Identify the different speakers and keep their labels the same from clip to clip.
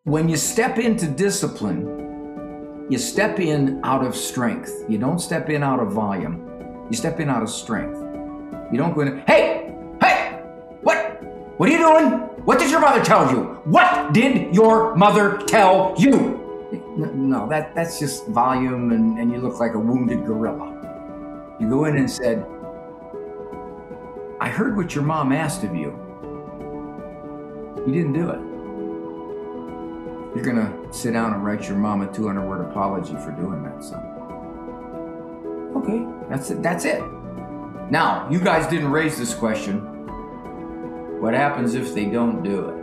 Speaker 1: When you step into discipline, you step in out of strength. You don't step in out of volume. You step in out of strength. You don't go in, hey, what are you doing? What did your mother tell you? What did your mother tell you? No, that's just volume, and you look like a wounded gorilla. You go in and said, I heard what your mom asked of you. You didn't do it. You're gonna sit down and write your mom a 200-word apology for doing that, son. Okay, that's it. Now, you guys didn't raise this question. What happens if they don't do it?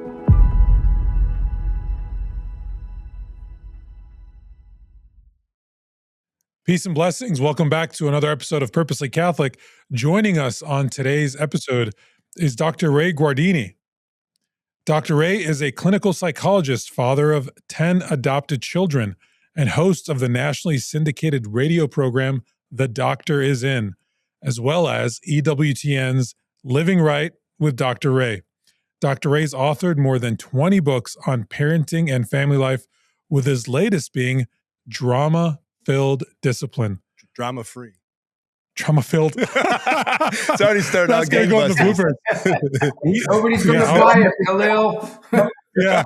Speaker 2: Peace and blessings. Welcome back to another episode of Purposely Catholic. Joining us on today's episode is Dr. Ray Guarendi. Dr. Ray is a clinical psychologist, father of 10 adopted children, and host of the nationally syndicated radio program, The Doctor Is In, as well as EWTN's Living Right with Dr. Ray. Dr. Ray's authored more than 20 books on parenting and family life, with his latest being Drama-Filled Discipline.
Speaker 3: Drama-free.
Speaker 2: Drama-filled.
Speaker 3: It's already started out gangbusters.
Speaker 1: Nobody's going to buy it, Khalil.
Speaker 2: Yeah.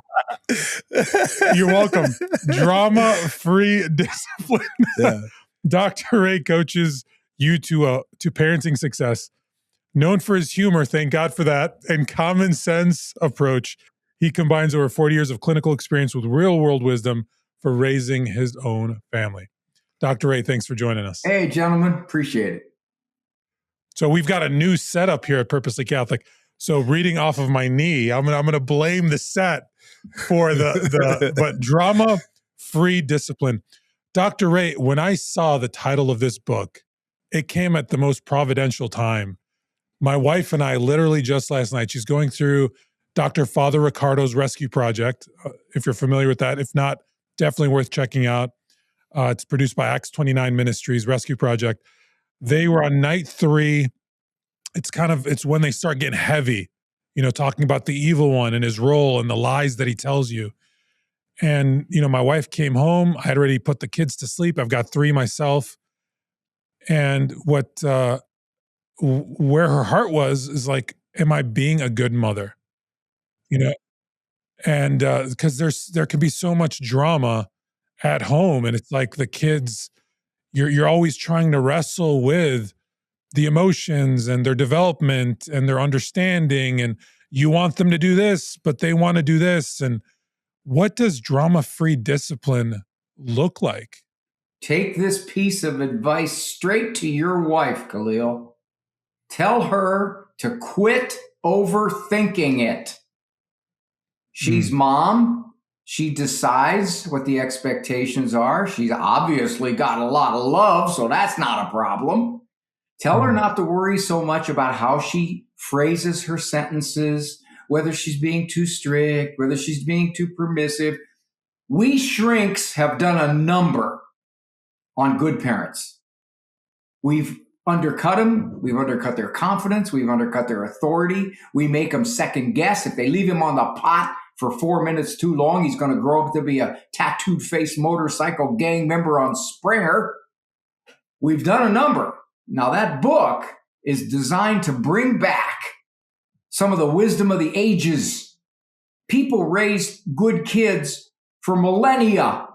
Speaker 2: You're welcome. Drama-free discipline.
Speaker 3: Yeah.
Speaker 2: Dr. Ray coaches you to parenting success. Known for his humor, thank God for that, and common sense approach, he combines over 40 years of clinical experience with real-world wisdom for raising his own family. Dr. Ray, thanks for joining us.
Speaker 1: Hey, gentlemen, appreciate it.
Speaker 2: So we've got a new setup here at Purposely Catholic. So reading off of my knee, I'm gonna blame the set for but drama-free discipline. Dr. Ray, when I saw the title of this book, it came at the most providential time. My wife and I literally just last night, she's going through Dr. Father Ricardo's Rescue Project, if you're familiar with that. If not, definitely worth checking out. It's produced by Acts 29 Ministries, Rescue Project. They were on night 3. It's when they start getting heavy, talking about the evil one and his role and the lies that he tells you. And, my wife came home. I had already put the kids to sleep. I've got 3 myself. And where her heart was is like, am I being a good mother? And because there can be so much drama at home, and it's like the kids, you're always trying to wrestle with the emotions and their development and their understanding, and you want them to do this, but they want to do this. And what does drama-free discipline look like?
Speaker 1: Take this piece of advice straight to your wife, Khalil. Tell her to quit overthinking it. She's mom. She decides what the expectations are. She's obviously got a lot of love, so that's not a problem. Tell her not to worry so much about how she phrases her sentences, whether she's being too strict, whether she's being too permissive. We shrinks have done a number on good parents. We've undercut them. We've undercut their confidence. We've undercut their authority. We make them second guess. If they leave him on the pot for 4 minutes too long, he's going to grow up to be a tattooed face motorcycle gang member on Springer. We've done a number. Now that book is designed to bring back some of the wisdom of the ages. People raised good kids for millennia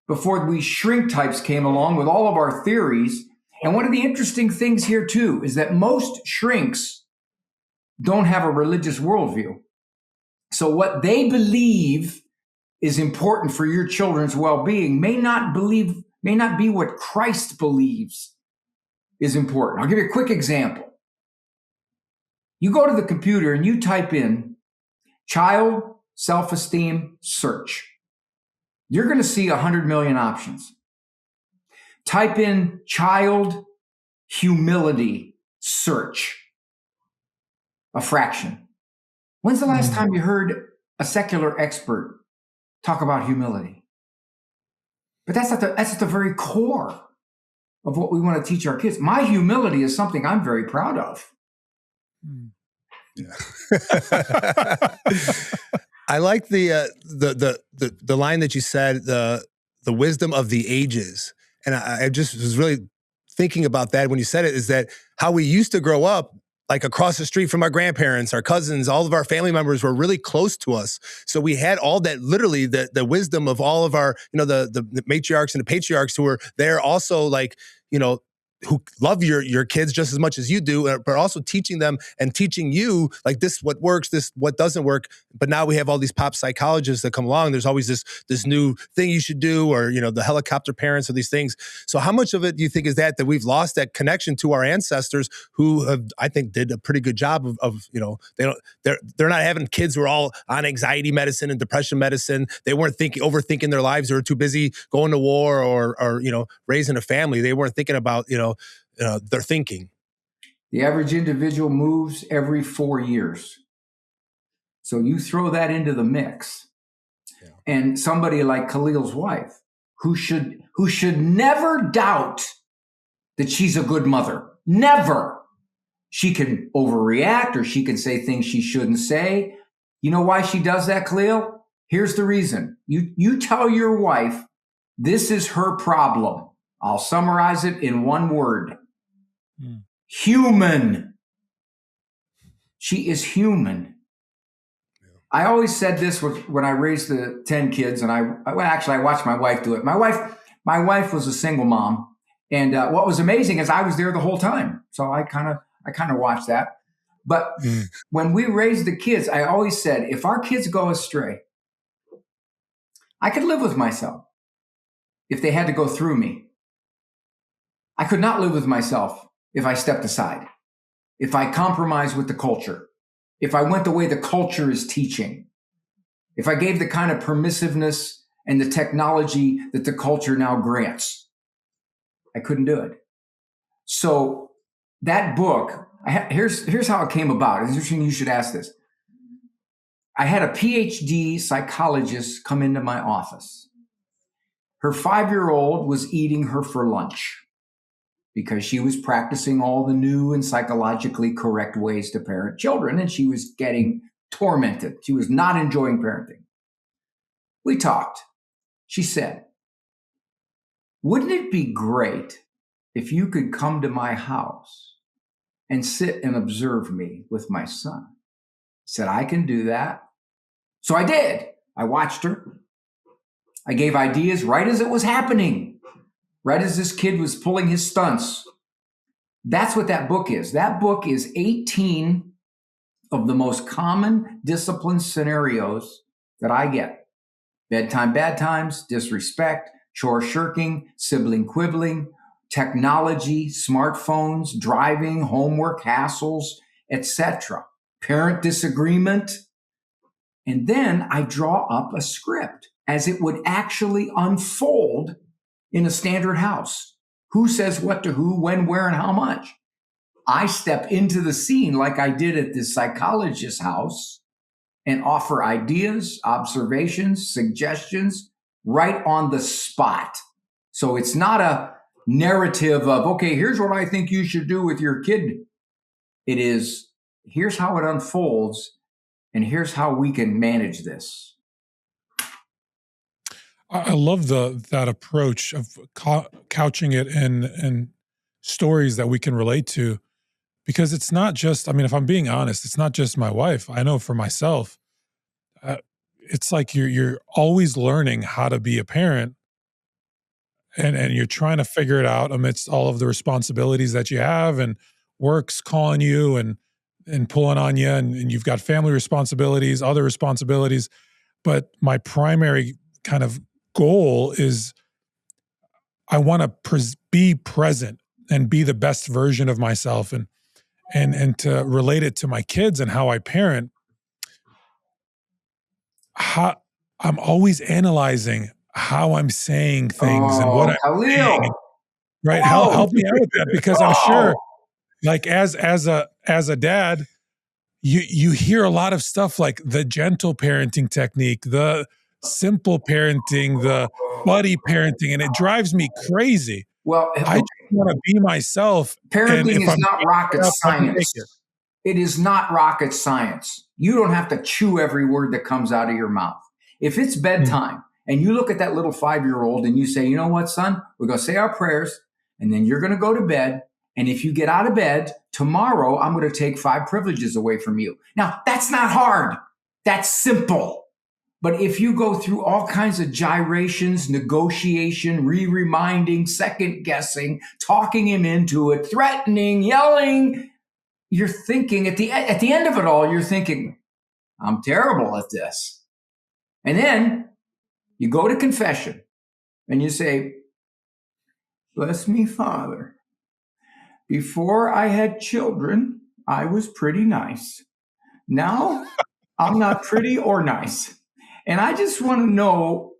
Speaker 1: before we shrink types came along with all of our theories. And one of the interesting things here too is that most shrinks don't have a religious worldview. So what they believe is important for your children's well-being may not be what Christ believes is important. I'll give you a quick example. You go to the computer and you type in child self-esteem search. You're going to see 100 million options. Type in child humility search. A fraction. When's the last time you heard a secular expert talk about humility? But that's at the very core of what we want to teach our kids. My humility is something I'm very proud of.
Speaker 3: Yeah. I like the line that you said, the wisdom of the ages. And I just was really thinking about that when you said it, is that how we used to grow up, like across the street from our grandparents, our cousins, all of our family members were really close to us. So we had all that, literally the wisdom of all of our, the matriarchs and the patriarchs who were there also, like, who love your kids just as much as you do, but also teaching them and teaching you, like, this what works, this what doesn't work. But now we have all these pop psychologists that come along. There's always this new thing you should do, or the helicopter parents, or these things. So how much of it do you think is that we've lost that connection to our ancestors, who have, I think, did a pretty good job of they're not having kids who are all on anxiety medicine and depression medicine. They weren't overthinking their lives. They were too busy going to war or raising a family. They weren't thinking about their thinking.
Speaker 1: The average individual moves every 4 years. So you throw that into the mix. Yeah. And somebody like Khalil's wife, who should never doubt that she's a good mother. Never. She can overreact, or she can say things she shouldn't say. You know why she does that, Khalil? Here's the reason. You tell your wife this is her problem. I'll summarize it in one word. Human. She is human. Yeah. I always said this when I raised the 10 kids, and I watched my wife do it. My wife was a single mom, and what was amazing is I was there the whole time. So I kind of watched that. But when we raised the kids, I always said, if our kids go astray, I could live with myself if they had to go through me. I could not live with myself if I stepped aside, if I compromised with the culture, if I went the way the culture is teaching, if I gave the kind of permissiveness and the technology that the culture now grants. I couldn't do it. So that book, here's how it came about. It's interesting you should ask this. I had a PhD psychologist come into my office. Her 5-year-old was eating her for lunch, because she was practicing all the new and psychologically correct ways to parent children, and she was getting tormented. She was not enjoying parenting. We talked. She said, wouldn't it be great if you could come to my house and sit and observe me with my son? I said, I can do that. So I did. I watched her. I gave ideas right as it was happening. Right as this kid was pulling his stunts. That's what that book is. That book is 18 of the most common discipline scenarios that I get. Bedtime, bad times, disrespect, chore shirking, sibling quibbling, technology, smartphones, driving, homework, hassles, etc. Parent disagreement. And then I draw up a script as it would actually unfold in a standard house. Who says what to who, when, where, and how much? I step into the scene like I did at this psychologist's house and offer ideas, observations, suggestions right on the spot. So it's not a narrative of, okay, here's what I think you should do with your kid. It is, here's how it unfolds, and here's how we can manage this.
Speaker 2: I love that approach of couching it in stories that we can relate to, because it's not just, I mean, if I'm being honest, it's not just my wife. I know for myself, it's like you're always learning how to be a parent, and you're trying to figure it out amidst all of the responsibilities that you have, and work's calling you and pulling on you, and you've got family responsibilities, other responsibilities. But my primary kind of goal is I want to be present and be the best version of myself, and to relate it to my kids and how I parent. I'm always analyzing how I'm saying things and what I'm saying. Right? Help me out with that, because I'm sure, like as a dad, you hear a lot of stuff like the gentle parenting technique, the simple parenting, the buddy parenting, and it drives me crazy.
Speaker 1: Well,
Speaker 2: I just want to be myself.
Speaker 1: Parenting is not rocket science. It is not rocket science. You don't have to chew every word that comes out of your mouth. If it's bedtime and you look at that little 5-year-old and you say, you know what, son, we're going to say our prayers and then you're going to go to bed. And if you get out of bed tomorrow, I'm going to take 5 privileges away from you. Now, that's not hard. That's simple. But if you go through all kinds of gyrations, negotiation, reminding, second guessing, talking him into it, threatening, yelling, you're thinking at the end of it all, you're thinking, I'm terrible at this. And then you go to confession and you say, bless me, Father. Before I had children, I was pretty nice. Now I'm not pretty or nice. And I just want to know,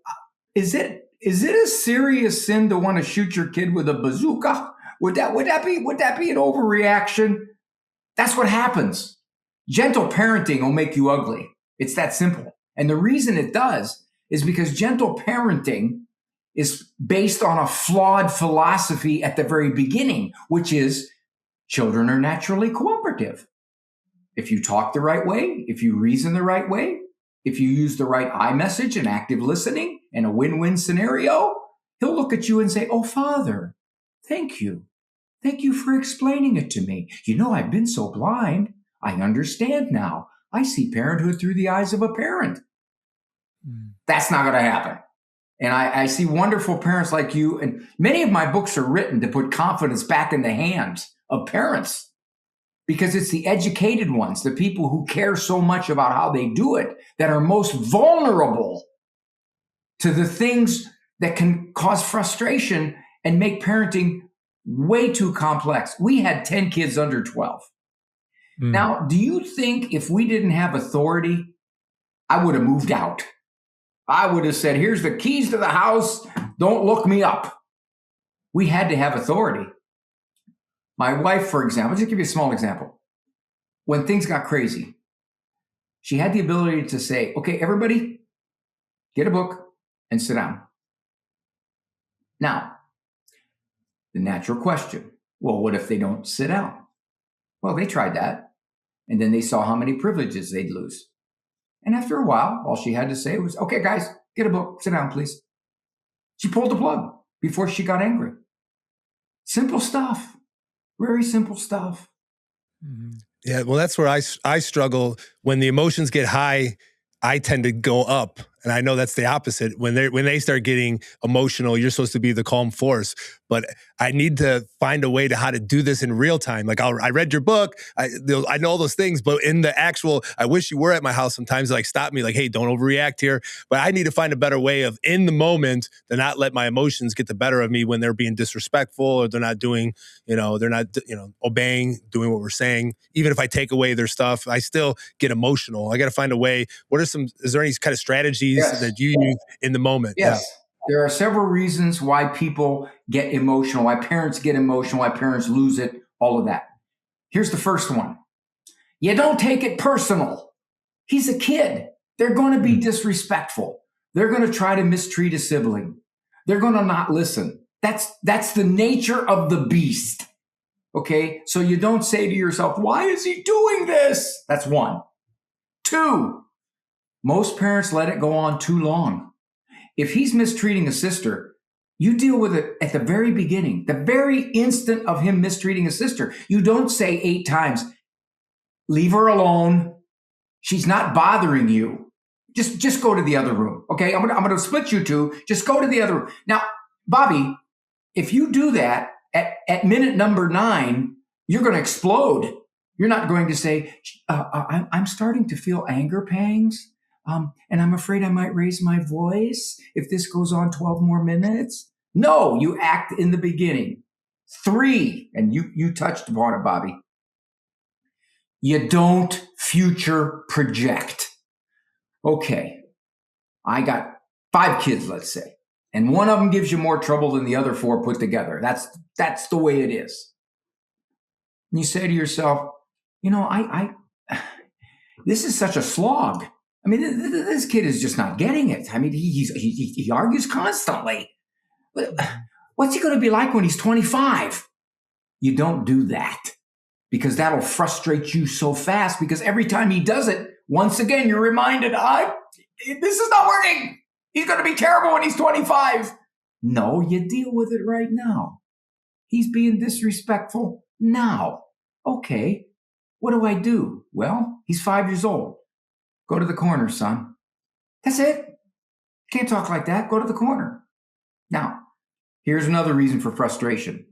Speaker 1: is it a serious sin to want to shoot your kid with a bazooka? Would that be an overreaction? That's what happens. Gentle parenting will make you ugly. It's that simple. And the reason it does is because gentle parenting is based on a flawed philosophy at the very beginning, which is children are naturally cooperative. If you talk the right way, if you reason the right way, if you use the right I message and active listening and a win-win scenario, he'll look at you and say, oh, Father, thank you. Thank you for explaining it to me. You know, I've been so blind. I understand now. I see parenthood through the eyes of a parent. That's not going to happen. And I see wonderful parents like you. And many of my books are written to put confidence back in the hands of parents because it's the educated ones, the people who care so much about how they do it, that are most vulnerable to the things that can cause frustration and make parenting way too complex. We had 10 kids under 12. Now, do you think if we didn't have authority, I would have moved out? I would have said, here's the keys to the house. Don't look me up. We had to have authority. My wife, for example, just give you a small example. When things got crazy, she had the ability to say, okay, everybody, get a book and sit down. Now, the natural question, well, what if they don't sit down? Well, they tried that. And then they saw how many privileges they'd lose. And after a while, all she had to say was, okay, guys, get a book, sit down, please. She pulled the plug before she got angry. Simple stuff, very simple stuff.
Speaker 3: Yeah, well, that's where I struggle. When the emotions get high, I tend to go up. And I know that's the opposite. When they start getting emotional, you're supposed to be the calm force. But I need to find a way to how to do this in real time. Like I read your book, I know all those things, but in the actual, I wish you were at my house sometimes, like stop me, like, hey, don't overreact here. But I need to find a better way of in the moment to not let my emotions get the better of me when they're being disrespectful or they're not doing, obeying, doing what we're saying. Even if I take away their stuff, I still get emotional. I got to find a way. Is there any kind of strategies that you use in the moment?
Speaker 1: Yes. Yeah. There are several reasons why people get emotional, why parents get emotional, why parents lose it, all of that. Here's the first one. You don't take it personal. He's a kid. They're going to be disrespectful. They're going to try to mistreat a sibling. They're going to not listen. That's the nature of the beast. Okay? So you don't say to yourself, why is he doing this? That's one. 2, most parents let it go on too long. If he's mistreating a sister, you deal with it at the very beginning, the very instant of him mistreating a sister. You don't say 8 times, leave her alone. She's not bothering you. Just go to the other room. Okay, I'm gonna split you two. Just go to the other room. Now, Bobby, if you do that at minute number 9, you're going to explode. You're not going to say, I'm starting to feel anger pangs. And I'm afraid I might raise my voice if this goes on 12 more minutes. No, you act in the beginning. 3, and you touched upon it, Bobby. You don't future project. Okay, I got 5 kids, let's say, and one of them gives you more trouble than the other 4 put together. That's the way it is. And you say to yourself, this is such a slog. I mean, this kid is just not getting it. I mean, he argues constantly. What's he going to be like when he's 25? You don't do that. because that'll frustrate you so fast, because every time he does it, once again, you're reminded, this is not working. He's going to be terrible when he's 25. No, you deal with it right now. He's being disrespectful now. Okay, what do I do? Well, he's 5 years old. Go to the corner, son. That's it. Can't talk like that. Go to the corner. Now, here's another reason for frustration.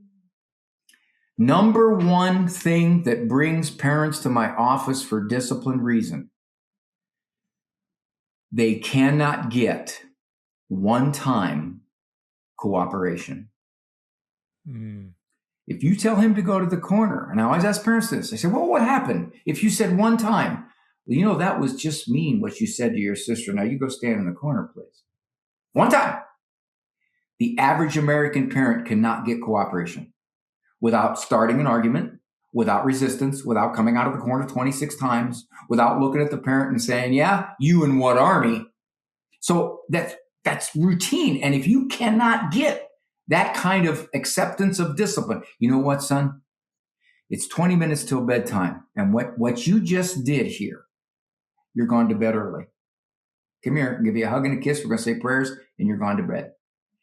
Speaker 1: Number one thing that brings parents to my office for discipline reason: they cannot get one-time cooperation. If you tell him to go to the corner, and I always ask parents this, I say, well, what happened if you said one time? Well, that was just mean what you said to your sister. Now you go stand in the corner, please. One time. The average American parent cannot get cooperation without starting an argument, without resistance, without coming out of the corner 26 times, without looking at the parent and saying, yeah, you in what army? So that's routine. And if you cannot get that kind of acceptance of discipline, you know what, son? It's 20 minutes till bedtime. And what you just did here, you're going to bed early. Come here, I'll give you a hug and a kiss. We're going to say prayers, and you're going to bed.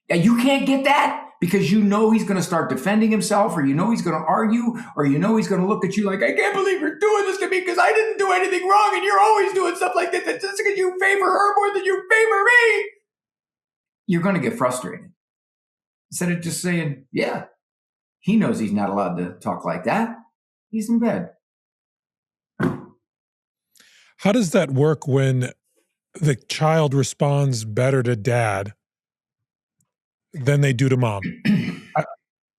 Speaker 1: And you can't get that because you know he's going to start defending himself, or you know he's going to argue, or you know he's going to look at you like, I can't believe you're doing this to me because I didn't do anything wrong, and you're always doing stuff like this. It's just because you favor her more than you favor me. You're going to get frustrated. Instead of just saying, yeah, he knows he's not allowed to talk like that. He's in bed.
Speaker 2: How does that work when the child responds better to dad than they do to mom?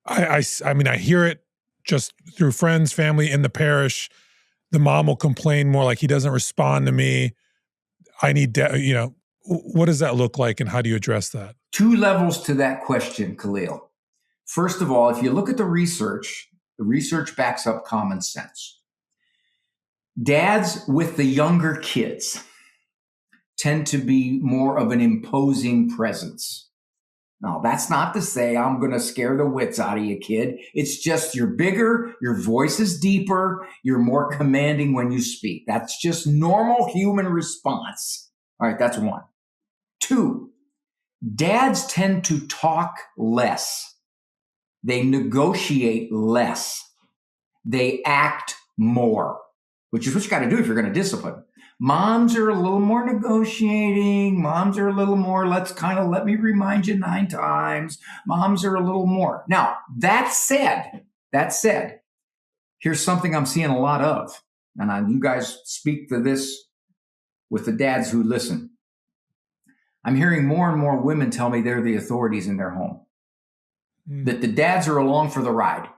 Speaker 2: I mean, I hear it just through friends, family in the parish. The mom will complain more like, he doesn't respond to me. I need dad. What does that look like, and how do you address that?
Speaker 1: 2 levels to that question, Khalil. First of all, if you look at the research backs up common sense. Dads with the younger kids tend to be more of an imposing presence. Now, that's not to say I'm going to scare the wits out of you, kid. It's just you're bigger, your voice is deeper, you're more commanding when you speak. That's just normal human response. All right, that's 1. 2, dads tend to talk less. They negotiate less. They act more, which is what you got to do if you're going to discipline. Moms are a little more negotiating. Moms are a little more, let me remind you 9 times. Moms are a little more. Now, that said, here's something I'm seeing a lot of. And you guys speak to this with the dads who listen. I'm hearing more and more women tell me they're the authorities in their home. That the dads are along for the ride.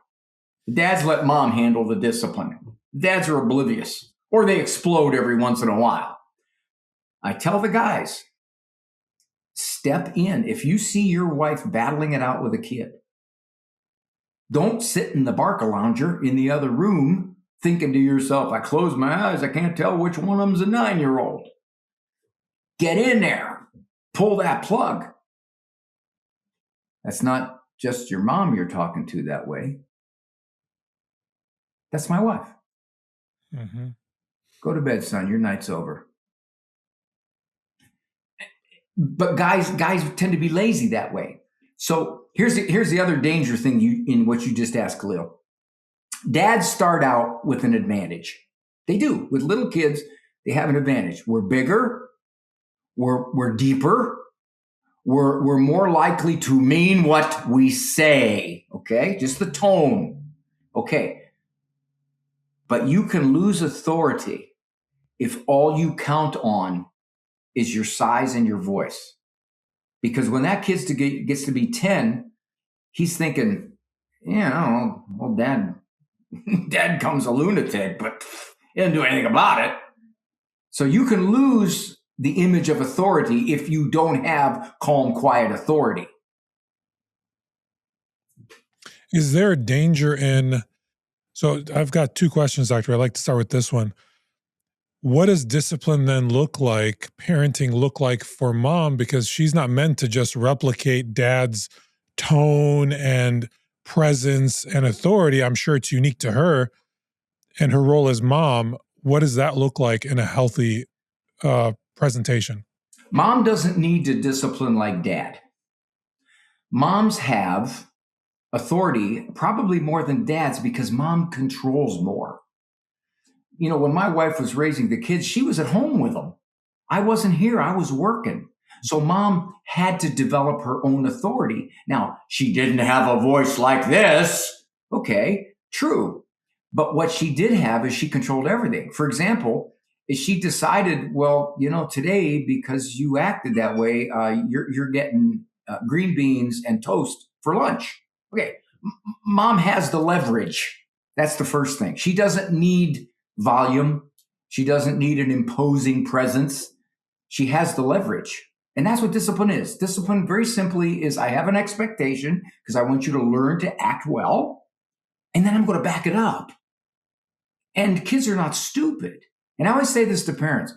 Speaker 1: The dads let mom handle the discipline. The dads are oblivious, or they explode every once in a while. I tell the guys, step in. If you see your wife battling it out with a kid, don't sit in the Barcalounger in the other room thinking to yourself, I close my eyes, I can't tell which one of them's a 9-year-old. Get in there. Pull that plug. That's not just your mom you're talking to that way. That's my wife. Mm-hmm. Go to bed, son. Your night's over. But guys tend to be lazy that way. So here's the other danger thing in what you just asked, Khalil. Dads start out with an advantage. They do. With little kids, they have an advantage. We're bigger. We're deeper. We're more likely to mean what we say. Okay? Just the tone. Okay. But you can lose authority if all you count on is your size and your voice. Because when that kid gets to be 10, he's thinking, yeah, I don't know, well, dad comes a lunatic, but he doesn't do anything about it. So you can lose the image of authority if you don't have calm, quiet authority.
Speaker 2: Is there a danger in... So I've got 2 questions, Doctor. I'd like to start with this one. What does discipline then look like, parenting look like for mom? Because she's not meant to just replicate dad's tone and presence and authority. I'm sure it's unique to her. and her role as mom, what does that look like in a healthy presentation?
Speaker 1: Mom doesn't need to discipline like dad. Moms have authority, probably more than dads, because mom controls more. You know, when my wife was raising the kids, she was at home with them. I wasn't here, I was working. So mom had to develop her own authority. Now, she didn't have a voice like this. Okay, true. But what she did have is she controlled everything. For example, if she decided, well, you know, today, because you acted that way, you're getting green beans and toast for lunch. Okay, mom has the leverage. That's the first thing. She doesn't need volume. She doesn't need an imposing presence. She has the leverage. And that's what discipline is. Discipline, very simply, is I have an expectation because I want you to learn to act well, and then I'm going to back it up. And kids are not stupid. And I always say this to parents.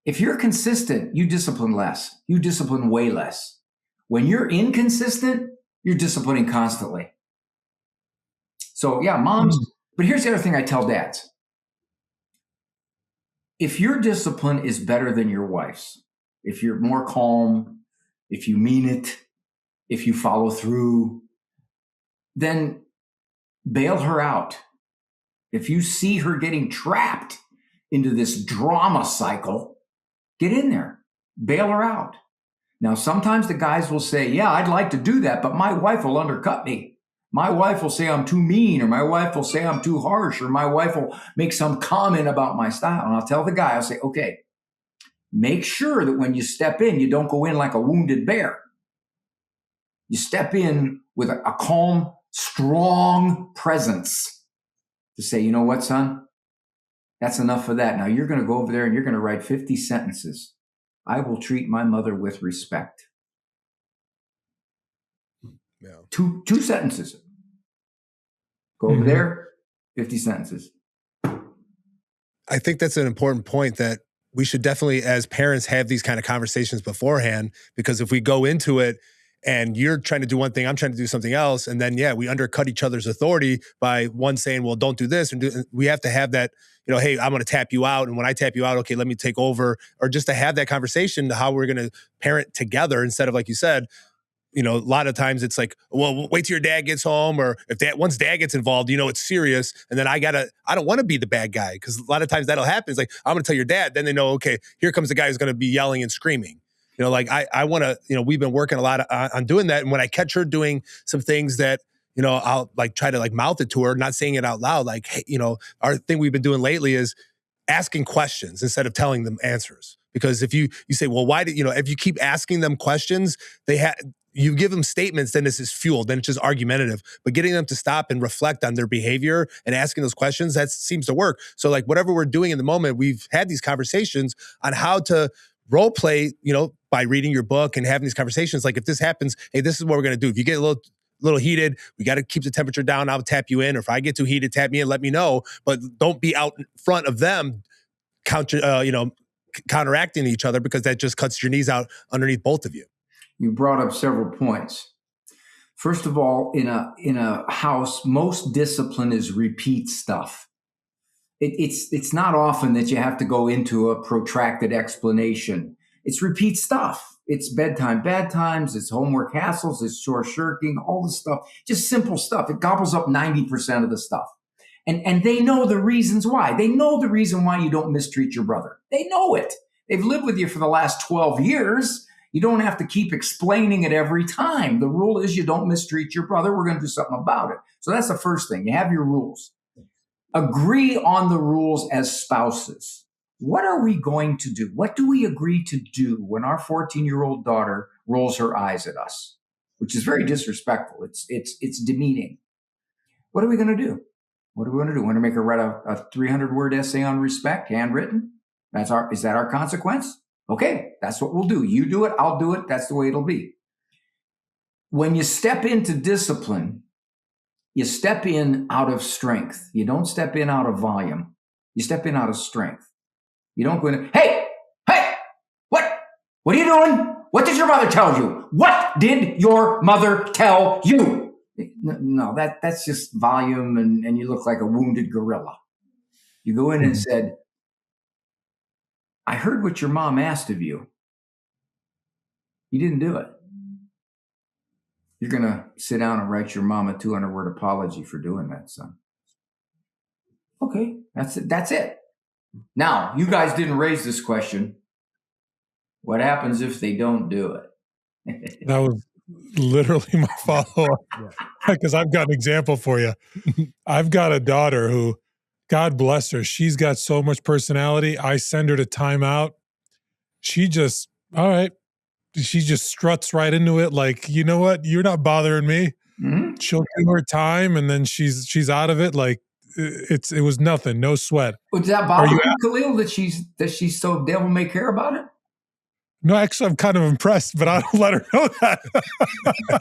Speaker 1: If you're consistent, you discipline less. You discipline way less. When you're inconsistent, you're disciplining constantly. So yeah, moms, but here's the other thing I tell dads. If your discipline is better than your wife's, if you're more calm, if you mean it, if you follow through, then bail her out. If you see her getting trapped into this drama cycle, get in there, bail her out. Now, sometimes the guys will say, yeah, I'd like to do that, but my wife will undercut me. My wife will say I'm too mean, or my wife will say I'm too harsh, or my wife will make some comment about my style. And I'll tell the guy, I'll say, okay, make sure that when you step in, you don't go in like a wounded bear. You step in with a calm, strong presence to say, you know what, son? That's enough of that. Now you're going to go over there and you're going to write 50 sentences. I will treat my mother with respect.
Speaker 3: Yeah.
Speaker 1: Two sentences. Go over there, 50 sentences.
Speaker 3: I think that's an important point, that we should definitely, as parents, have these kind of conversations beforehand, because if we go into it and you're trying to do one thing, I'm trying to do something else, and then, we undercut each other's authority by one saying, well, don't do this. And we have to have that, hey, I'm going to tap you out. And when I tap you out, okay, let me take over. Or just to have that conversation to how we're going to parent together, instead of, like you said, a lot of times it's like, well, wait till your dad gets home, or once dad gets involved, it's serious. And then I don't want to be the bad guy, because a lot of times that'll happen. It's like, I'm going to tell your dad. Then they know, okay, here comes the guy who's going to be yelling and screaming. I want to, we've been working a lot on doing that. And when I catch her doing some things that, I'll try to mouth it to her, not saying it out loud. Like, hey, our thing we've been doing lately is asking questions instead of telling them answers. Because if you say, well, why did, if you keep asking them questions, you give them statements, then this is fuel, then it's just argumentative. But getting them to stop and reflect on their behavior and asking those questions, that seems to work. So whatever we're doing in the moment, we've had these conversations on how to role play, by reading your book and having these conversations. Like, if this happens, hey, this is what we're going to do. If you get a little heated, we got to keep the temperature down. I'll tap you in. Or if I get too heated, tap me in, let me know. But don't be out in front of them, counteracting each other, because that just cuts your knees out underneath both of you.
Speaker 1: You brought up several points. First of all, in a house, most discipline is repeat stuff. It's not often that you have to go into a protracted explanation. It's repeat stuff. It's bedtime, bad times, it's homework hassles, it's chore shirking, all the stuff, just simple stuff. It gobbles up 90% of the stuff. And they know the reasons why. They know the reason why you don't mistreat your brother. They know it. They've lived with you for the last 12 years. You don't have to keep explaining it every time. The rule is you don't mistreat your brother. We're going to do something about it. So that's the first thing. You have your rules. Agree on the rules as spouses. What are we going to do? What do we agree to do when our 14-year-old daughter rolls her eyes at us? Which is very disrespectful. It's demeaning. What are we going to do? What are we going to do? Want to make her write a 300-word essay on respect, handwritten? Is that our consequence? Okay, that's what we'll do. You do it, I'll do it. That's the way it'll be. When you step into discipline, you step in out of strength. You don't step in out of volume. You step in out of strength. You don't go in, hey, what are you doing? What did your mother tell you? What did your mother tell you? No, that's just volume, and you look like a wounded gorilla. You go in and said, I heard what your mom asked of you. You didn't do it. You're going to sit down and write your mom a 200-word apology for doing that, son. Okay, that's it. That's it. Now, you guys didn't raise this question. What happens if they don't do it?
Speaker 2: That was literally my follow-up, because I've got an example for you. I've got a daughter who, God bless her, she's got so much personality. I send her to timeout. She just, all right. She just struts right into it. Like, you know what? You're not bothering me.
Speaker 1: Mm-hmm.
Speaker 2: She'll do her time, and then she's out of it. Like, it was nothing, no sweat.
Speaker 1: Does that bother you, Khalil, that she's so devil may care about it?
Speaker 2: No, actually, I'm kind of impressed, but I don't let her know that.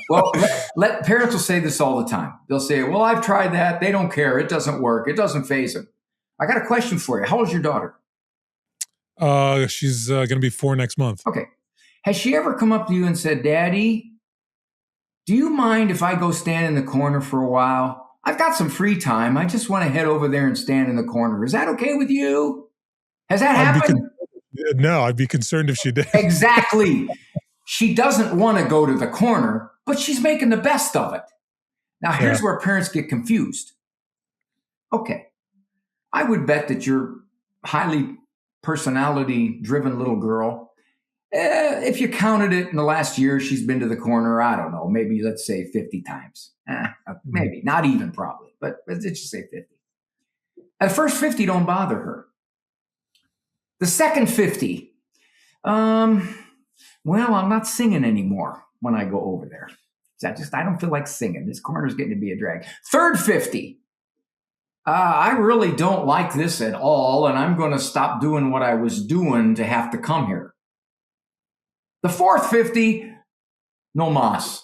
Speaker 1: Well, let parents will say this all the time. They'll say, well, I've tried that. They don't care. It doesn't work. It doesn't faze them. I got a question for you. How old's your daughter?
Speaker 2: She's going to be 4 next month.
Speaker 1: Okay. Has she ever come up to you and said, Daddy, do you mind if I go stand in the corner for a while? I've got some free time. I just want to head over there and stand in the corner. Is that okay with you? Has that happened?
Speaker 2: No, I'd be concerned if she did.
Speaker 1: Exactly. She doesn't want to go to the corner, but she's making the best of it. Now, here's where parents get confused. Okay. I would bet that your highly personality-driven little girl, if you counted it in the last year, she's been to the corner, I don't know, maybe let's say 50 times. Maybe, not even probably, but let's just say 50. At first 50 don't bother her. The second 50, well, I'm not singing anymore when I go over there. I don't feel like singing. This corner's getting to be a drag. Third 50, I really don't like this at all, and I'm going to stop doing what I was doing to have to come here. The fourth 50, no mas,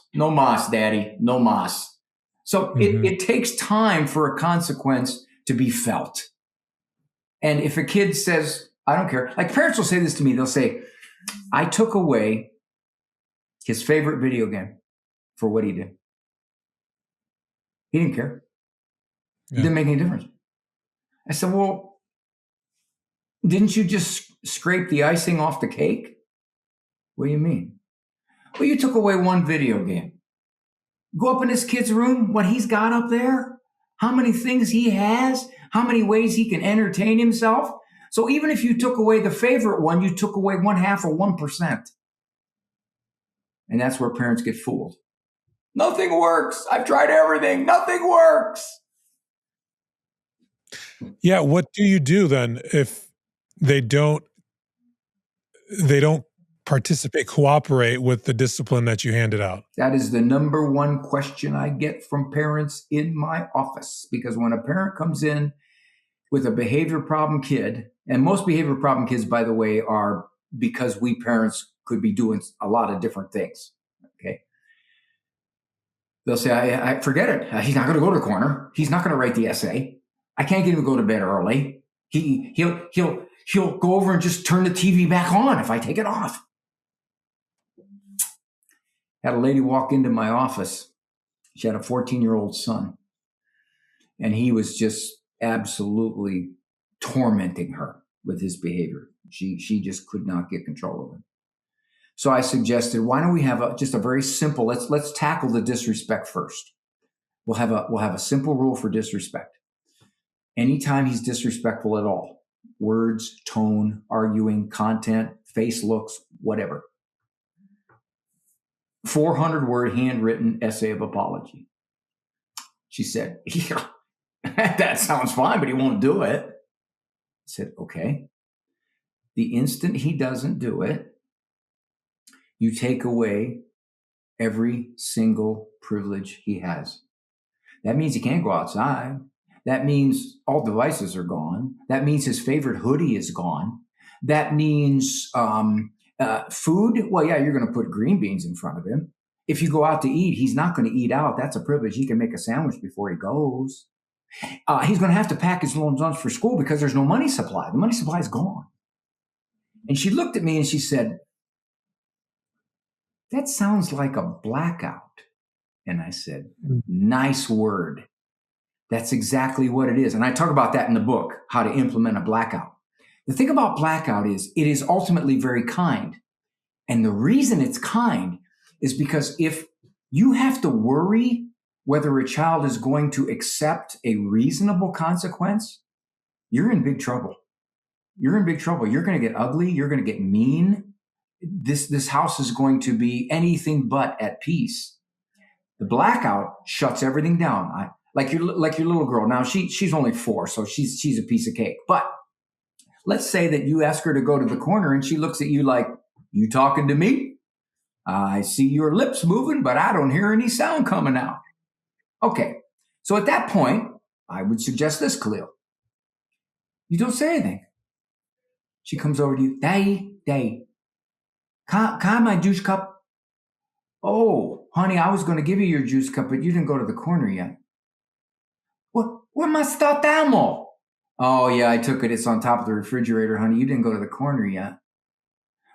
Speaker 1: daddy, no mas. So it takes time for a consequence to be felt. And if a kid says, I don't care, like parents will say this to me, they'll say, I took away his favorite video game for what he did. He didn't care. It didn't make any difference. I said, well, didn't you just scrape the icing off the cake? What do you mean? Well, you took away one video game. Go up in this kid's room, what he's got up there, how many things he has, how many ways he can entertain himself. So even if you took away the favorite one, you took away 1/2 of 1%. And that's where parents get fooled. Nothing works. I've tried everything. Nothing works.
Speaker 2: Yeah. What do you do then if they don't participate, cooperate with the discipline that you handed out?
Speaker 1: That is the number one question I get from parents in my office. Because when a parent comes in with a behavior problem kid, and most behavior problem kids, by the way, are because we parents could be doing a lot of different things. Okay. They'll say, I forget it. He's not going to go to the corner. He's not going to write the essay. I can't get him to go to bed early. He'll go over and just turn the TV back on if I take it off. Had a lady walk into my office. She had a 14-year-old son, and he was just absolutely tormenting her with his behavior. She just could not get control of him. So I suggested, why don't we have just a very simple, let's tackle the disrespect first. We'll have a simple rule for disrespect. Anytime he's disrespectful at all, words, tone, arguing, content, face looks, whatever, 400-word handwritten essay of apology. She said, yeah, that sounds fine, but he won't do it. I said, okay. The instant he doesn't do it, you take away every single privilege he has. That means he can't go outside. That means all devices are gone. That means his favorite hoodie is gone. That means food. Well, yeah, you're going to put green beans in front of him. If you go out to eat, he's not going to eat out. That's a privilege. He can make a sandwich before he goes. He's going to have to pack his lunch for school because there's no money supply. The money supply is gone. And she looked at me and she said, that sounds like a blackout. And I said, nice word. That's exactly what it is. And I talk about that in the book, How to Implement a Blackout. The thing about blackout is it is ultimately very kind. And the reason it's kind is because if you have to worry whether a child is going to accept a reasonable consequence, you're in big trouble. You're in big trouble. You're going to get ugly. You're going to get mean. This house is going to be anything but at peace. The blackout shuts everything down. Like your little girl. Now she's only 4, so she's a piece of cake. But let's say that you ask her to go to the corner and she looks at you like, you talking to me? I see your lips moving, but I don't hear any sound coming out. Okay. So at that point, I would suggest this, Khalil. You don't say anything. She comes over to you. Daddy, can I have my juice cup? Oh, honey, I was going to give you your juice cup, but you didn't go to the corner yet. Where my stuffed animal? Oh, yeah, I took it. It's on top of the refrigerator, honey. You didn't go to the corner yet.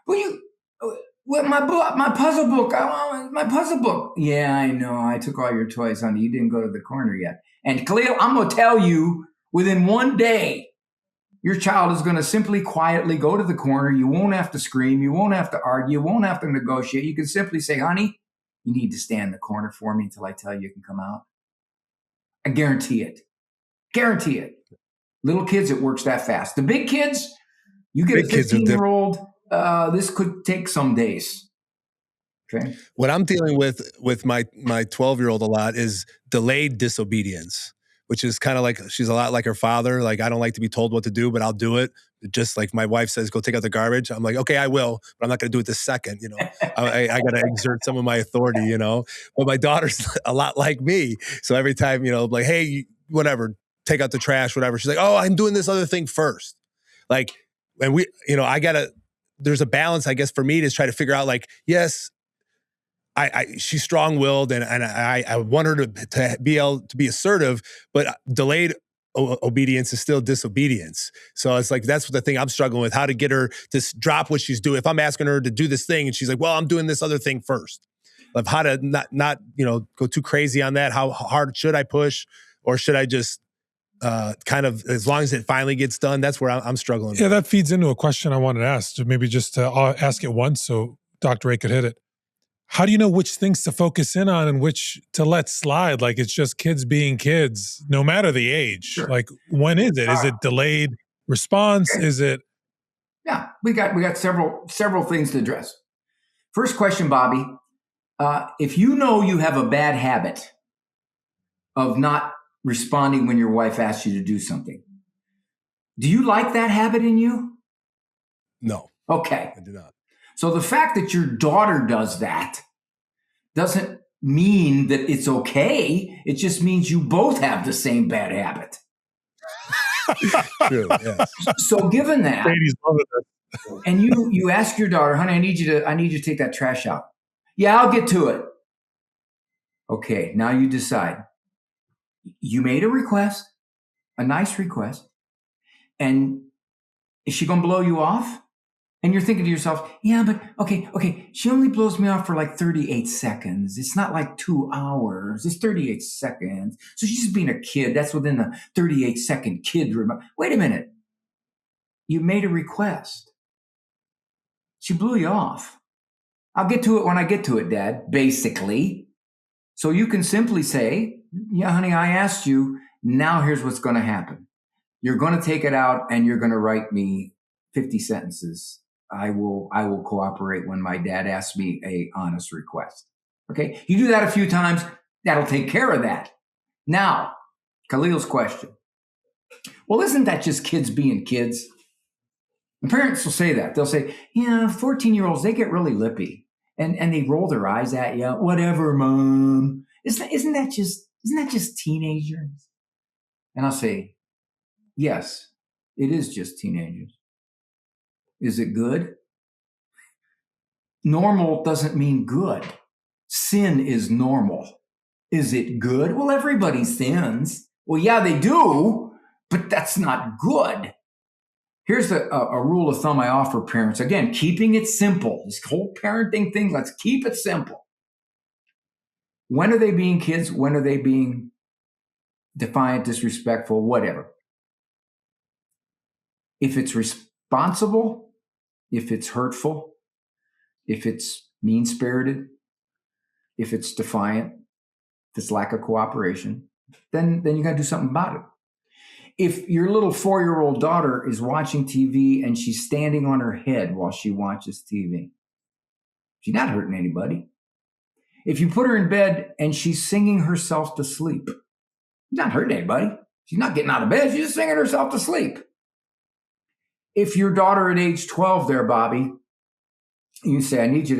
Speaker 1: My puzzle book. I want my puzzle book. Yeah, I know. I took all your toys, honey. You didn't go to the corner yet. And Khalil, I'm going to tell you, within one day, your child is going to simply quietly go to the corner. You won't have to scream. You won't have to argue. You won't have to negotiate. You can simply say, honey, you need to stand in the corner for me until I tell you can come out. I guarantee it. Guarantee it. Little kids, it works that fast. The big kids, you get a 15-year-old, this could take some days. Okay.
Speaker 3: What I'm dealing with my 12-year-old a lot is delayed disobedience, which is kind of like, she's a lot like her father. Like, I don't like to be told what to do, but I'll do it. Just like my wife says, go take out the garbage. I'm like, okay, I will, but I'm not going to do it this second. You know, I got to exert some of my authority, you know, but my daughter's a lot like me. So every time, you know, like, hey, whatever, take out the trash, whatever. She's like, oh, I'm doing this other thing first. Like, and we, you know, there's a balance, I guess, for me to try to figure out, like, yes, she's strong-willed and I want her to be able to be assertive, but delayed obedience is still disobedience. So it's like, that's the thing I'm struggling with, how to get her to drop what she's doing. If I'm asking her to do this thing and she's like, well, I'm doing this other thing first, of how to not, you know, go too crazy on that. How hard should I push, or should I just kind of, as long as it finally gets done? That's where I'm struggling.
Speaker 2: Yeah, that feeds into a question I wanted to ask. Maybe just to ask it once so Dr. Ray could hit it. How do you know which things to focus in on and which to let slide? Like, it's just kids being kids, no matter the age.
Speaker 1: Sure.
Speaker 2: Like, when is it? Is it delayed response?
Speaker 1: Okay.
Speaker 2: Is it?
Speaker 1: Yeah, we got several things to address. First question, Bobby. If you know you have a bad habit of not responding when your wife asks you to do something, do you like that habit in you?
Speaker 3: No.
Speaker 1: Okay.
Speaker 3: I do not.
Speaker 1: So the fact that your daughter does that doesn't mean that it's okay. It just means you both have the same bad habit.
Speaker 3: True, yes.
Speaker 1: So given that,
Speaker 2: Ladies love it.
Speaker 1: and you ask your daughter, honey, I need you to take that trash out. Yeah, I'll get to it. Okay, now you decide. You made a request, a nice request, and is she going to blow you off? And you're thinking to yourself, yeah, but okay, she only blows me off for like 38 seconds. It's not like 2 hours. It's 38 seconds. So she's just being a kid. That's within the 38-second kid remote. Wait a minute. You made a request. She blew you off. I'll get to it when I get to it, Dad, basically. So you can simply say, yeah, honey, I asked you. Now here's what's going to happen. You're going to take it out and you're going to write me 50 sentences. I will cooperate when my dad asks me a honest request. Okay. You do that a few times. That'll take care of that. Now, Khalil's question. Well, isn't that just kids being kids? The parents will say that. They'll say, yeah, 14-year-olds, they get really lippy and they roll their eyes at you. Whatever, Mom. Isn't that just teenagers? And I'll say, yes, it is just teenagers. Is it good? Normal doesn't mean good. Sin is normal. Is it good? Well, everybody sins. Well, yeah, they do, but that's not good. Here's a rule of thumb I offer parents. Again, keeping it simple. This whole parenting thing, let's keep it simple. When are they being kids? When are they being defiant, disrespectful, whatever. If it's responsible, if it's hurtful, if it's mean-spirited, if it's defiant, if it's lack of cooperation, then you got to do something about it. If your little 4-year-old daughter is watching TV and she's standing on her head while she watches TV, she's not hurting anybody. If you put her in bed and she's singing herself to sleep, she's not hurting anybody. She's not getting out of bed. She's just singing herself to sleep. If your daughter at age 12 there, Bobby, you say, I need you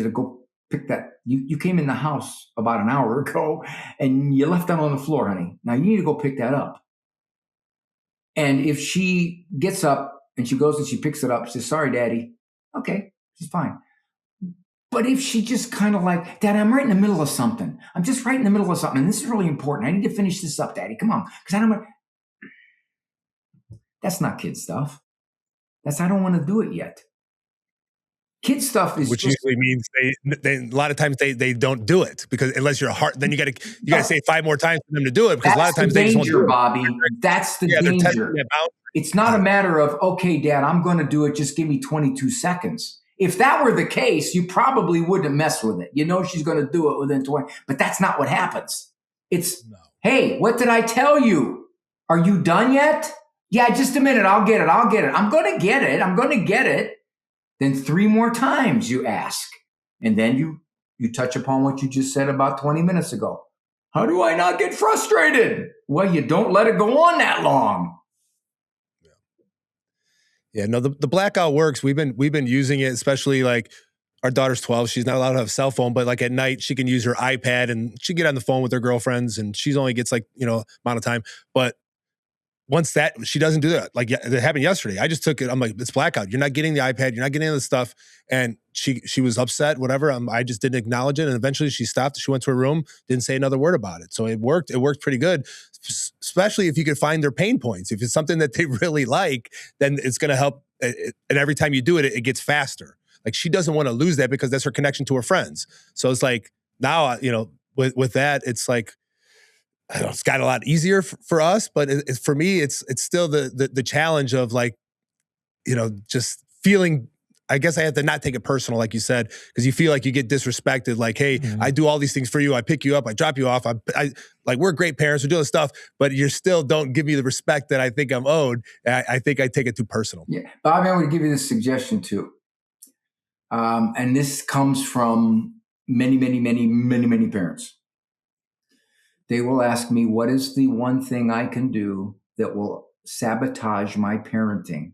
Speaker 1: to go pick that. You came in the house about an hour ago and you left that on the floor, honey. Now you need to go pick that up. And if she gets up and she goes and she picks it up, she says, sorry, Daddy. Okay, she's fine. But if she just kind of like, Dad, I'm right in the middle of something. I'm just right in the middle of something. And this is really important. I need to finish this up, Daddy. Come on. Because I don't want. That's not kid stuff. I don't want to do it yet. Kid stuff is
Speaker 3: which usually means they a lot of times they don't do it, because unless you're hard, then you got to say 5 more times for them to do it, because a lot of times they just won't do it.
Speaker 1: Bobby. That's the danger. It's not a matter of, okay, Dad, I'm going to do it. Just give me 22 seconds. If that were the case, you probably wouldn't mess with it. You know she's going to do it within 20, but that's not what happens. It's, hey, what did I tell you? Are you done yet? Yeah, just a minute. I'll get it. I'm going to get it. Then 3 more times you ask. And then you touch upon what you just said about 20 minutes ago. How do I not get frustrated? Well, you don't let it go on that long.
Speaker 3: Yeah, no, the blackout works. We've been using it, especially like our daughter's 12. She's not allowed to have a cell phone, but like at night she can use her iPad and she can get on the phone with her girlfriends, and she's only gets like, amount of time. But once that, she doesn't do that. Like it happened yesterday. I just took it. I'm like, it's blackout. You're not getting the iPad. You're not getting any of the stuff. And she was upset, whatever. I just didn't acknowledge it. And eventually she stopped. She went to her room, didn't say another word about it. So it worked. It worked pretty good, especially if you could find their pain points. If it's something that they really like, then it's going to help. And every time you do it, it gets faster. Like she doesn't want to lose that because that's her connection to her friends. So it's like now, with that, it's like, I don't know, it's got a lot easier for us, but for me, it's still the challenge of like, just feeling. I guess I have to not take it personal, like you said, because you feel like you get disrespected. Like, hey, I do all these things for you. I pick you up. I drop you off. I like, we're great parents. We're doing stuff, but you still don't give me the respect that I think I'm owed. I think I take it too personal.
Speaker 1: Yeah, Bobby, I'm going to give you this suggestion too, and this comes from many parents. They will ask me, what is the one thing I can do that will sabotage my parenting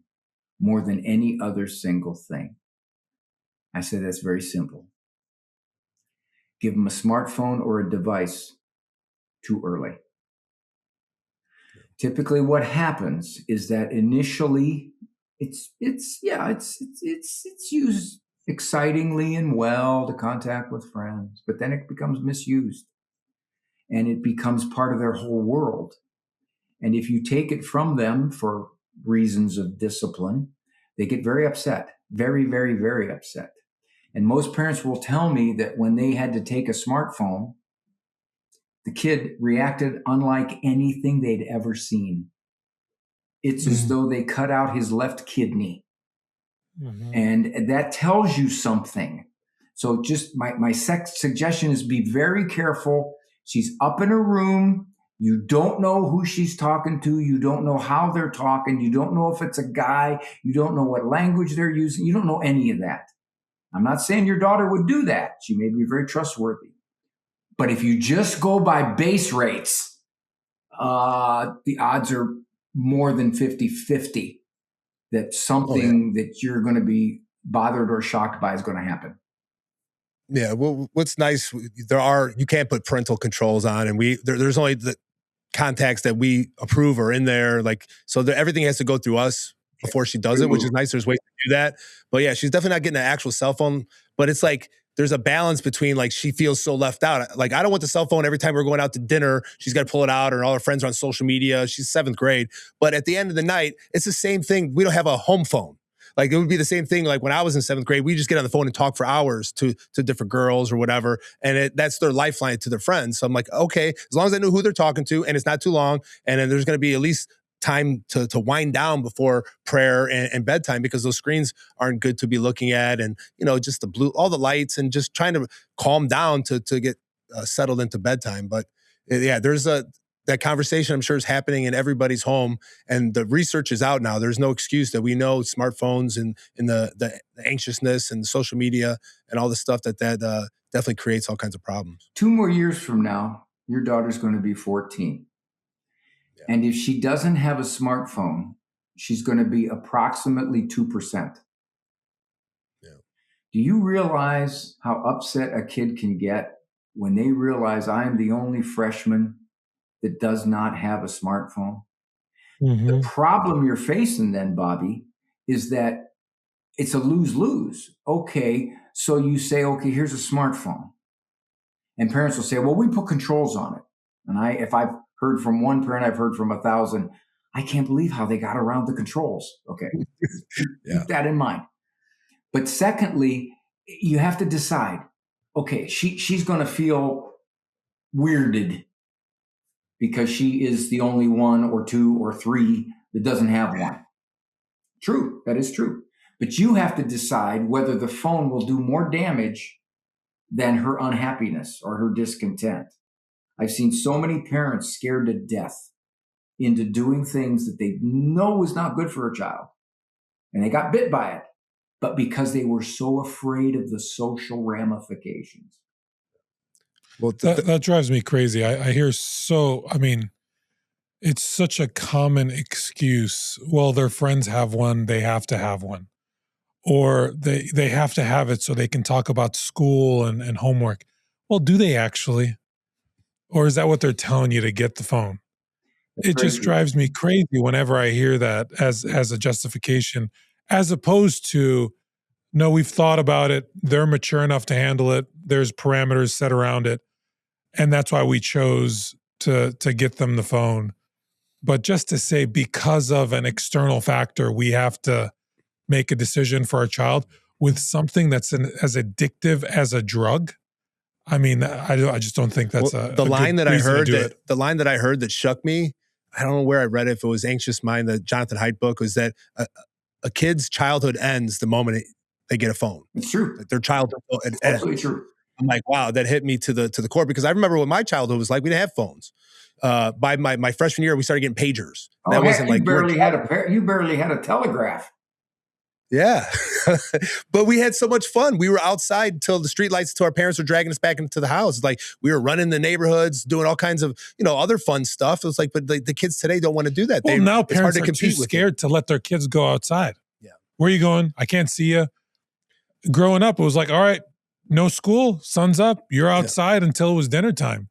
Speaker 1: more than any other single thing? I say that's very simple. Give them a smartphone or a device too early. Typically what happens is that initially it's used excitingly and well to contact with friends, but then it becomes misused. And it becomes part of their whole world. And if you take it from them for reasons of discipline, they get very upset, very, very, very upset. And most parents will tell me that when they had to take a smartphone, the kid reacted unlike anything they'd ever seen. It's as though they cut out his left kidney. And that tells you something. So just my suggestion is be very careful. She's up in her room. You don't know who she's talking to. You don't know how they're talking. You don't know if it's a guy. You don't know what language they're using. You don't know any of that. I'm not saying your daughter would do that. She may be very trustworthy. But if you just go by base rates, the odds are more than 50-50 that something that you're going to be bothered or shocked by is going to happen.
Speaker 3: Yeah, well, what's nice, you can't put parental controls on, and there's only the contacts that we approve are in there. Like, so everything has to go through us before she does it, which is nice. There's ways to do that. But yeah, she's definitely not getting an actual cell phone. But it's like, there's a balance between like, she feels so left out. Like, I don't want the cell phone every time we're going out to dinner. She's got to pull it out, or all her friends are on social media. She's 7th grade. But at the end of the night, it's the same thing. We don't have a home phone. Like it would be the same thing. Like when I was in 7th grade, we just get on the phone and talk for hours to different girls or whatever. And that's their lifeline to their friends. So I'm like, okay, as long as I know who they're talking to and it's not too long. And then there's going to be at least time to wind down before prayer and bedtime, because those screens aren't good to be looking at. And, just all the lights, and just trying to calm down to get settled into bedtime. But yeah, there's that conversation I'm sure is happening in everybody's home, and the research is out now. There's no excuse that we know smartphones and the anxiousness and the social media and all the stuff that definitely creates all kinds of problems.
Speaker 1: 2 more years from now, your daughter's going to be 14. Yeah. And if she doesn't have a smartphone, she's going to be approximately 2%. Yeah. Do you realize how upset a kid can get when they realize I am the only freshman that does not have a smartphone? Mm-hmm. The problem you're facing then, Bobby, is that it's a lose-lose. Okay, so you say, okay, here's a smartphone. And parents will say, well, we put controls on it. And if I've heard from one parent, I've heard from 1,000. I can't believe how they got around the controls. Okay, keep that in mind. But secondly, you have to decide, okay, she's going to feel weirded because she is the only 1 or 2 or 3 that doesn't have one. True, that is true. But you have to decide whether the phone will do more damage than her unhappiness or her discontent. I've seen so many parents scared to death into doing things that they know is not good for a child. And they got bit by it, but because they were so afraid of the social ramifications.
Speaker 2: Well, that drives me crazy. I hear it's such a common excuse. Well, their friends have one, they have to have one. Or they have to have it so they can talk about school and homework. Well, do they actually? Or is that what they're telling you to get the phone? It just drives me crazy whenever I hear that as a justification, as opposed to, no, we've thought about it. They're mature enough to handle it. There's parameters set around it. And that's why we chose to get them the phone. But just to say, because of an external factor, we have to make a decision for our child with something that's as addictive as a drug. I mean, I just don't think that's
Speaker 3: the line that I heard. The line that I heard that shook me, I don't know where I read it, if it was Anxious Mind, the Jonathan Haidt book, was that a kid's childhood ends the moment they get a phone.
Speaker 1: It's true.
Speaker 3: Like their childhood ends.
Speaker 1: Absolutely true.
Speaker 3: I'm like, wow, that hit me to the core, because I remember what my childhood was like. We didn't have phones. By my freshman year, we started getting pagers.
Speaker 1: That wasn't like you barely had a telegraph.
Speaker 3: Yeah. But we had so much fun. We were outside till the streetlights, till our parents were dragging us back into the house. Like we were running the neighborhoods, doing all kinds of, other fun stuff. It was like, but the kids today don't want to do that.
Speaker 2: Well, now parents are too scared to let their kids go outside.
Speaker 3: Yeah.
Speaker 2: Where are you going? I can't see you. Growing up, it was like, all right, no school, sun's up, you're outside until it was dinner time.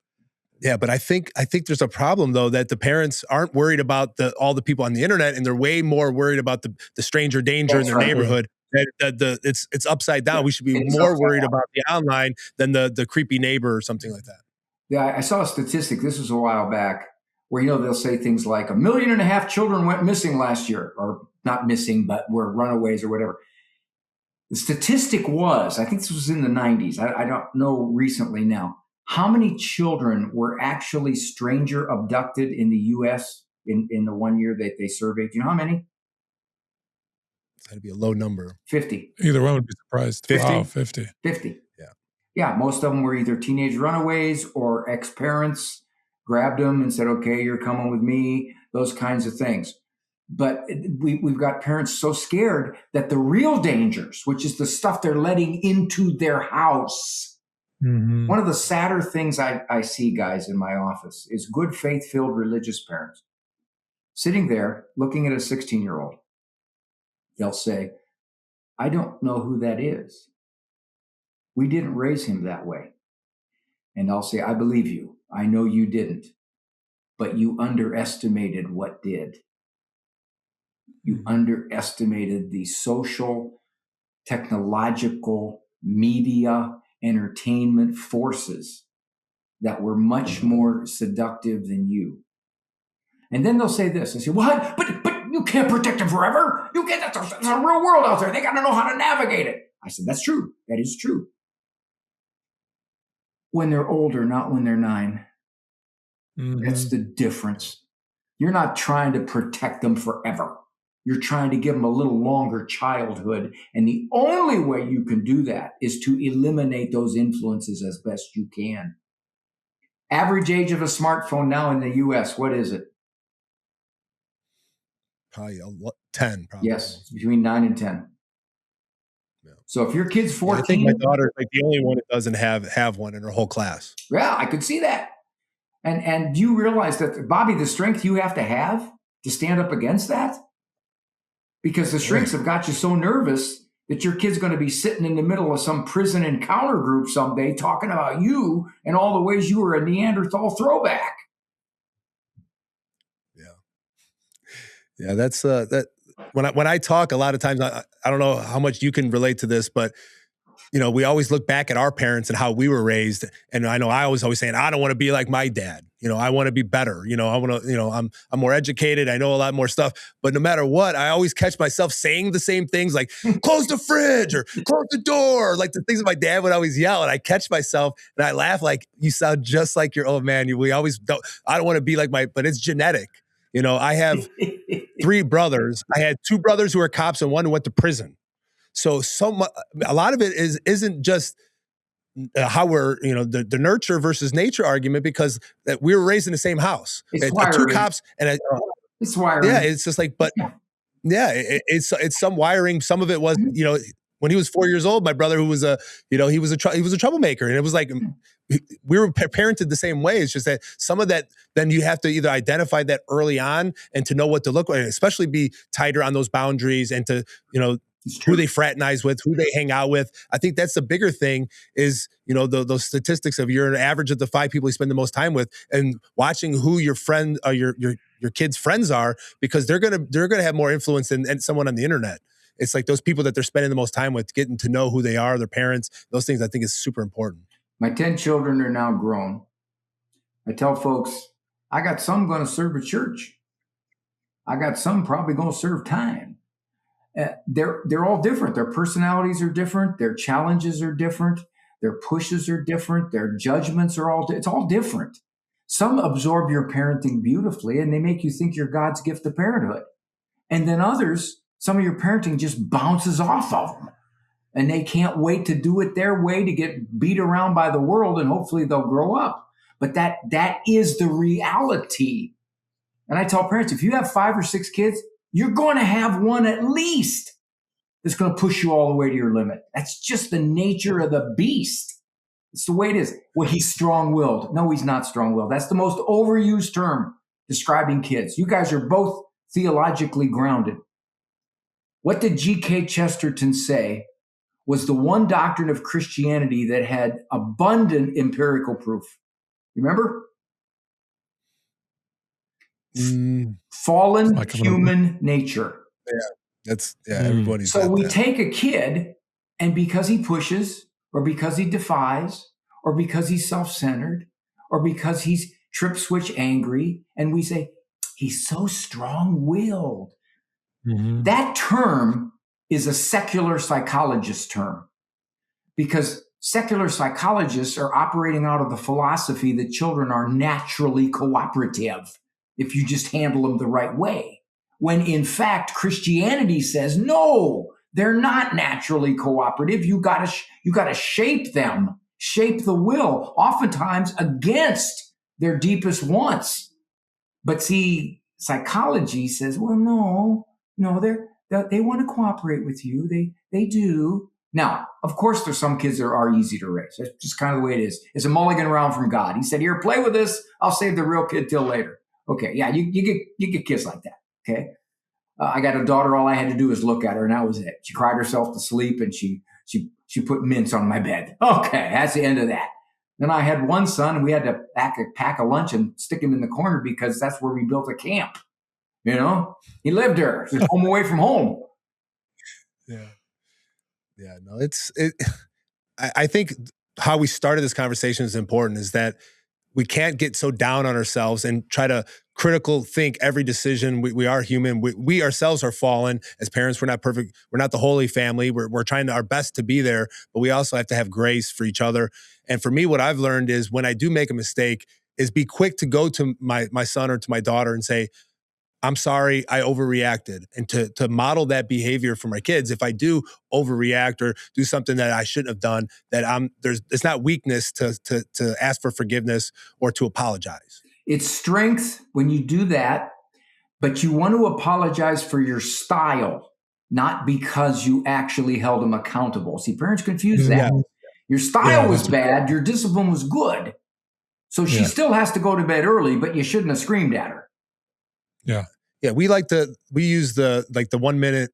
Speaker 3: Yeah, but I think there's a problem though, that the parents aren't worried about all the people on the internet, and they're way more worried about the stranger danger in their neighborhood. It's upside down. We should be more worried about the online than the creepy neighbor or something like that.
Speaker 1: Yeah, I saw a statistic. This was a while back where they'll say things like 1.5 million children went missing last year, or not missing, but were runaways or whatever. The statistic was, I think this was in the 90s. I don't know recently now. How many children were actually stranger abducted in the U.S. in the 1 year that they surveyed? Do you know how many?
Speaker 3: That'd be a low number.
Speaker 1: 50.
Speaker 2: Either one would be surprised.
Speaker 3: 50?
Speaker 2: Wow, 50.
Speaker 1: 50.
Speaker 3: Yeah.
Speaker 1: Yeah, most of them were either teenage runaways or ex-parents grabbed them and said, okay, you're coming with me, those kinds of things. But we've got parents so scared that the real dangers, which is the stuff they're letting into their house. Mm-hmm. One of the sadder things I see, guys, in my office is good faith-filled religious parents sitting there looking at a 16-year-old. They'll say, I don't know who that is. We didn't raise him that way. And I'll say, I believe you. I know you didn't. But you underestimated what did. You underestimated the social, technological, media, entertainment forces that were much more seductive than you. And then they'll say this. They say, what? But can't protect them forever. That's a real world out there. They got to know how to navigate it. I said, that's true. That is true. When they're older, not when they're 9. Mm-hmm. That's the difference. You're not trying to protect them forever. You're trying to give them a little longer childhood. And the only way you can do that is to eliminate those influences as best you can. Average age of a smartphone now in the US, what is it?
Speaker 3: Probably 10. Probably.
Speaker 1: Yes, between 9 and 10. Yeah. So if your kid's 14.
Speaker 3: I think my daughter's like the only one that doesn't have one in her whole class.
Speaker 1: Yeah, I could see that. And do you realize that, Bobby, the strength you have to stand up against that? Because the shrinks have got you so nervous that your kid's going to be sitting in the middle of some prison encounter group someday talking about you and all the ways you were a Neanderthal throwback.
Speaker 3: Yeah, that's that. When I talk, a lot of times, I don't know how much you can relate to this, but we always look back at our parents and how we were raised. And I know I was always saying, I don't want to be like my dad. I want to be better. I want to, I'm more educated. I know a lot more stuff. But no matter what, I always catch myself saying the same things like, close the fridge or close the door, like the things that my dad would always yell. And I catch myself and I laugh like, you sound just like your old man. We always don't, I don't want to be like but it's genetic. I have 3 brothers. I had 2 brothers who are cops and one who went to prison. So a lot of it isn't just how we're, the nurture versus nature argument, because we were raised in the same house.
Speaker 1: It's
Speaker 3: 2 cops and
Speaker 1: it's wiring.
Speaker 3: Yeah, it's just like, but yeah, it's some wiring. Some of it was, when he was 4 years old, my brother, who was he was a troublemaker, and it was like we were parented the same way. It's just that some of that, then you have to either identify that early on and to know what to look like, and especially be tighter on those boundaries and to who they fraternize with, who they hang out with. I think that's the bigger thing is, those statistics of you're an average of the 5 people you spend the most time with, and watching who your friend or your kids' friends are, because they're gonna have more influence than someone on the internet. It's like those people that they're spending the most time with, getting to know who they are, their parents, those things I think is super important.
Speaker 1: My 10 children are now grown. I tell folks, I got some going to serve a church. I got some probably going to serve time. They're all different. Their personalities are different. Their challenges are different. Their pushes are different. Their judgments are it's all different. Some absorb your parenting beautifully and they make you think you're God's gift to parenthood. And then others, some of your parenting just bounces off of them. And they can't wait to do it their way, to get beat around by the world, and hopefully they'll grow up. But that is the reality. And I tell parents, if you have 5 or 6 kids, you're going to have one at least that's going to push you all the way to your limit. That's just the nature of the beast. It's the way it is. Well, he's strong-willed. No, he's not strong-willed. That's the most overused term describing kids. You guys are both theologically grounded. What did G.K. Chesterton say was the one doctrine of Christianity that had abundant empirical proof? Remember? Fallen human nature.
Speaker 3: Yeah, everybody's.
Speaker 1: So we take a kid, and because he pushes, or because he defies, or because he's self-centered, or because he's trip switch angry, and we say, he's so strong-willed. Mm-hmm. That term is a secular psychologist term, because secular psychologists are operating out of the philosophy that children are naturally cooperative if you just handle them the right way. When in fact, Christianity says, no, they're not naturally cooperative. You gotta shape them, shape the will, oftentimes against their deepest wants. But see, psychology says, well, no, they want to cooperate with you. They do. Now, of course, there's some kids that are easy to raise. That's just kind of the way it is. It's a mulligan round from God. He said, here, play with this. I'll save the real kid till later. Okay, yeah, you get kids like that, okay? I got a daughter, all I had to do was look at her, and that was it. She cried herself to sleep, and she put mints on my bed. Okay, that's the end of that. Then I had one son, and we had to pack a lunch and stick him in the corner because that's where we built a camp. He lived there. He was home away from home.
Speaker 3: Yeah, no, I think how we started this conversation is important, is that we can't get so down on ourselves and try to critical think every decision. We are human. We ourselves are fallen. As parents, we're not perfect. We're not the holy family. We're trying our best to be there, but we also have to have grace for each other. And for me, what I've learned is when I do make a mistake, is be quick to go to my son or to my daughter and say, I'm sorry, I overreacted. And to model that behavior for my kids, if I do overreact or do something that I shouldn't have done, that it's not weakness to ask for forgiveness or to apologize.
Speaker 1: It's strength when you do that, but you want to apologize for your style, not because you actually held them accountable. See, parents confuse that.
Speaker 3: Yeah.
Speaker 1: Your style was bad, your discipline was good. So she still has to go to bed early, but you shouldn't have screamed at her.
Speaker 3: Yeah. Yeah. We use the 1 minute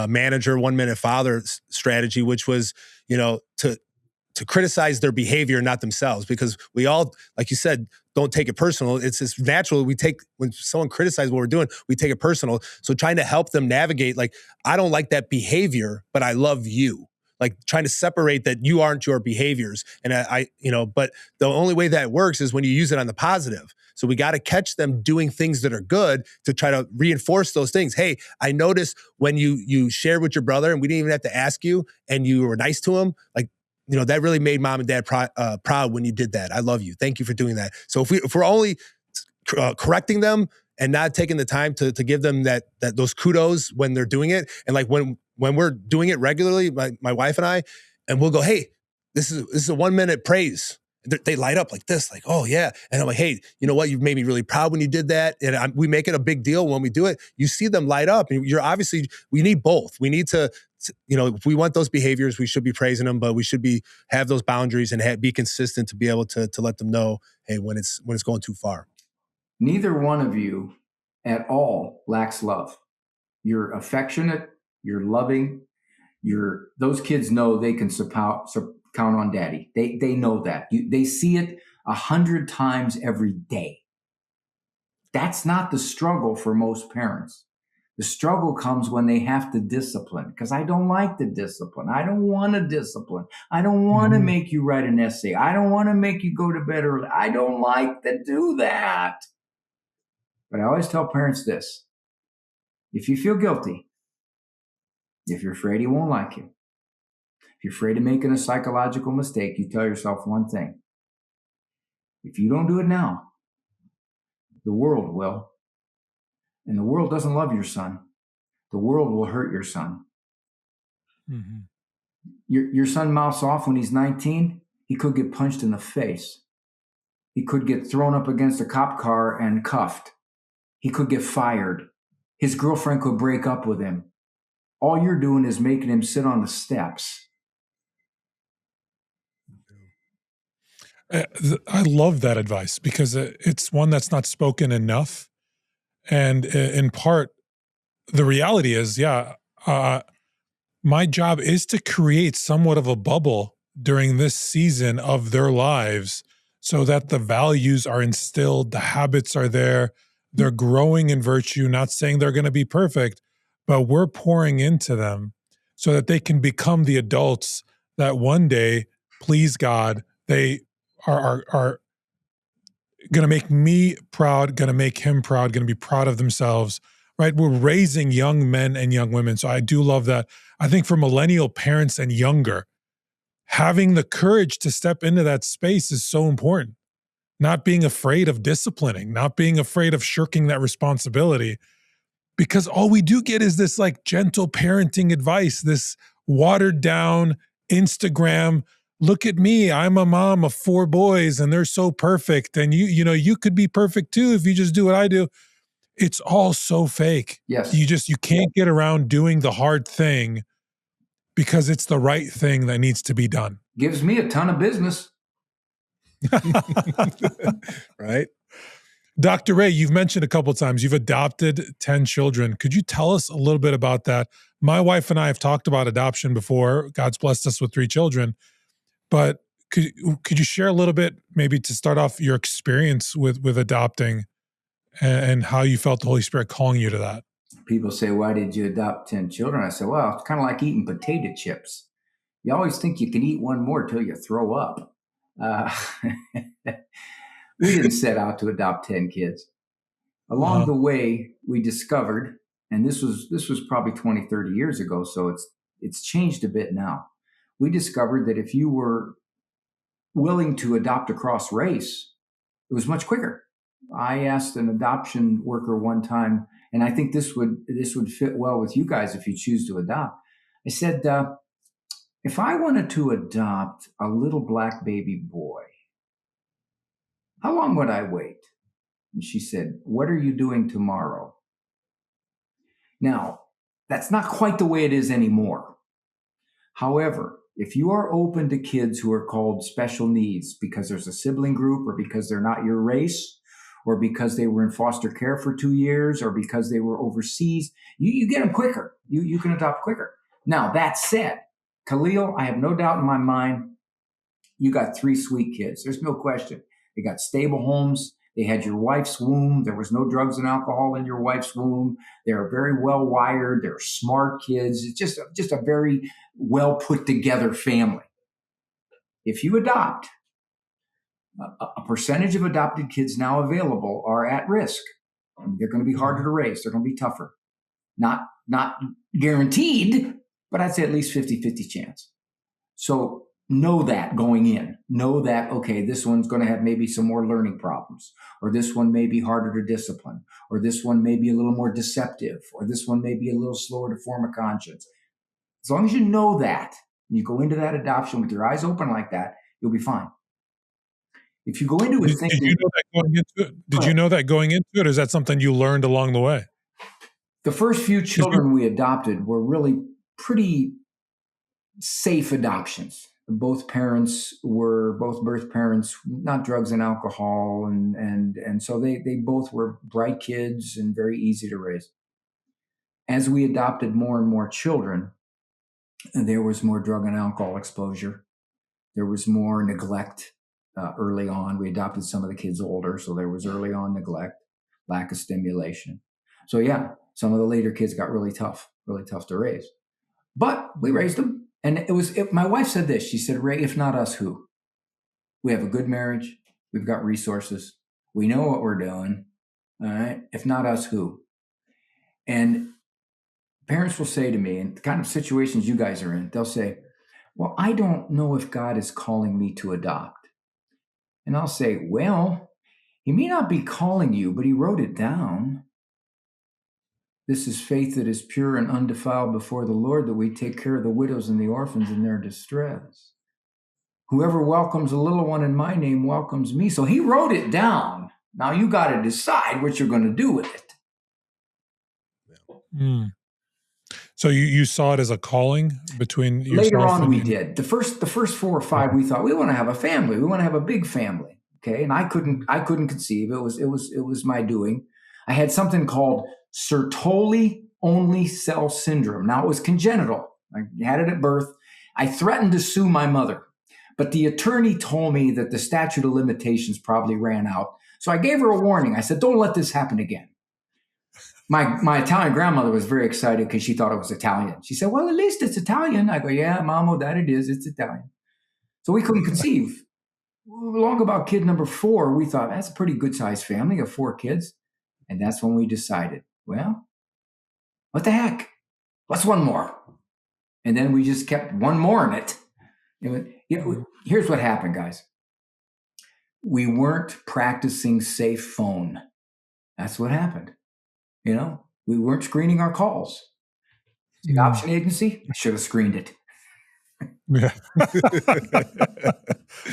Speaker 3: manager, 1 minute father strategy, which was, to criticize their behavior, not themselves, because we all, like you said, don't take it personal. It's just natural. When someone criticizes what we're doing, we take it personal. So trying to help them navigate, like, I don't like that behavior, but I love you. Like trying to separate that you aren't your behaviors. And but the only way that works is when you use it on the positive. So we got to catch them doing things that are good to try to reinforce those things. Hey, I noticed when you shared with your brother and we didn't even have to ask you and you were nice to him, like, that really made mom and dad proud when you did that. I love you. Thank you for doing that. So if we're only correcting them and not taking the time to give them those kudos when they're doing it, and like when we're doing it regularly, my wife and I, and we'll go, hey, this is a 1 minute praise. They light up like this, like, oh yeah. And I'm like, hey, you know what? You've made me really proud when you did that. And we make it a big deal when we do it. You see them light up. And we need both. We need to, if we want those behaviors, we should be praising them, but we should have those boundaries and be consistent to be able to let them know, hey, when it's going too far.
Speaker 1: Neither one of you at all lacks love. You're affectionate, you're loving, those kids know they can count on daddy. They know that. They see it 100 times every day. That's not the struggle for most parents. The struggle comes when they have to discipline, because I don't like the discipline. I don't want to discipline. I don't want to make you write an essay. I don't want to make you go to bed early. I don't like to do that. But I always tell parents this: if you feel guilty, if you're afraid he won't like you, if you're afraid of making a psychological mistake, you tell yourself one thing: if you don't do it now, the world will. And the world doesn't love your son. The world will hurt your son. Mm-hmm. Your son mouths off when he's 19, he could get punched in the face. He could get thrown up against a cop car and cuffed. He could get fired. His girlfriend could break up with him. All you're doing is making him sit on the steps.
Speaker 2: I love that advice because it's one that's not spoken enough. And in part, the reality is, my job is to create somewhat of a bubble during this season of their lives so that the values are instilled, the habits are there, they're growing in virtue, not saying they're going to be perfect, but we're pouring into them so that they can become the adults that one day, please God, they are going to make me proud, going to make him proud, going to be proud of themselves, right? We're raising young men and young women. So I do love that. I think for millennial parents and younger, having the courage to step into that space is so important. Not being afraid of disciplining, not being afraid of shirking that responsibility, because all we do get is this like gentle parenting advice, this watered down Instagram, look at me, I'm a mom of 4 boys and they're so perfect. And you could be perfect too if you just do what I do. It's all so fake.
Speaker 1: Yes.
Speaker 2: You can't get around doing the hard thing because it's the right thing that needs to be done.
Speaker 1: Gives me a ton of business.
Speaker 3: Right?
Speaker 2: Dr. Ray, you've mentioned a couple of times you've adopted 10 children. Could you tell us a little bit about that? My wife and I have talked about adoption before. God's blessed us with 3 children. But could you share a little bit, maybe to start off, your experience with adopting and how you felt the Holy Spirit calling you to that?
Speaker 1: People say, why did you adopt 10 children? I said, well, it's kind of like eating potato chips. You always think you can eat one more till you throw up. We didn't set out to adopt 10 kids. Along the way, we discovered, and this was probably 20, 30 years ago, so it's changed a bit now. We discovered that if you were willing to adopt across race, it was much quicker. I asked an adoption worker one time, and I think this would fit well with you guys if you choose to adopt. I said, if I wanted to adopt a little black baby boy, how long would I wait? And she said, what are you doing tomorrow? Now, that's not quite the way it is anymore. However, if you are open to kids who are called special needs because there's a sibling group or because they're not your race or because they were in foster care for 2 years or because they were overseas, you get them quicker. You can adopt quicker. Now, that said, Khalil, I have no doubt in my mind, you got 3 sweet kids. There's no question. They got stable homes. They had your wife's womb. There was no drugs and alcohol in your wife's womb. They're very well wired. They're smart kids. It's just a very well put together family. If you adopt, a percentage of adopted kids now available are at risk. They're going to be harder to raise. They're going to be tougher. Not guaranteed, but I'd say at least 50-50 chance. So know that going in. Know that, okay, this one's going to have maybe some more learning problems, or this one may be harder to discipline, or this one may be a little more deceptive, or this one may be a little slower to form a conscience. As long as you know that, and you go into that adoption with your eyes open like that, you'll be fine. If you go into it thinking...
Speaker 2: Did you know that going into it? Did you know that going into it, or is that something you learned along the way?
Speaker 1: The first few children we adopted were really pretty safe adoptions. Both birth parents, not drugs and alcohol, and so they both were bright kids and very easy to raise. As we adopted more and more children, there was more drug and alcohol exposure. There was more neglect early on. We adopted some of the kids older, so there was early on neglect, lack of stimulation. So yeah, some of the later kids got really tough to raise. But we raised them. And my wife said this. She said, Ray, if not us, who? We have a good marriage. We've got resources. We know what we're doing. All right. If not us, who? And parents will say to me, in the kind of situations you guys are in, they'll say, well, I don't know if God is calling me to adopt. And I'll say, well, he may not be calling you, but he wrote it down. This is faith that is pure and undefiled before the Lord, that we take care of the widows and the orphans in their distress. Whoever welcomes a little one in my name welcomes me. So he wrote it down. Now you got to decide what you're going to do with it.
Speaker 2: Mm. So you saw it as a calling between yourself?
Speaker 1: Later on, we did. The first 4 or 5, we thought we want to have a family. We want to have a big family. Okay, and I couldn't conceive. It was my doing. I had something called Sertoli only cell syndrome. Now, it was congenital. I had it at birth. I threatened to sue my mother, but the attorney told me that the statute of limitations probably ran out. So I gave her a warning. I said, don't let this happen again. My Italian grandmother was very excited because she thought it was Italian. She said, well, at least it's Italian. I go, yeah, Mamo, that it is. It's Italian. So we couldn't conceive. Long about kid number 4, we thought, that's a pretty good-sized family of 4 kids. And that's when we decided, well, what the heck? What's one more? And then we just kept one more in it. Here's what happened, guys. We weren't practicing safe phone. That's what happened. We weren't screening our calls. The adoption agency, I should have screened it.
Speaker 2: Yeah.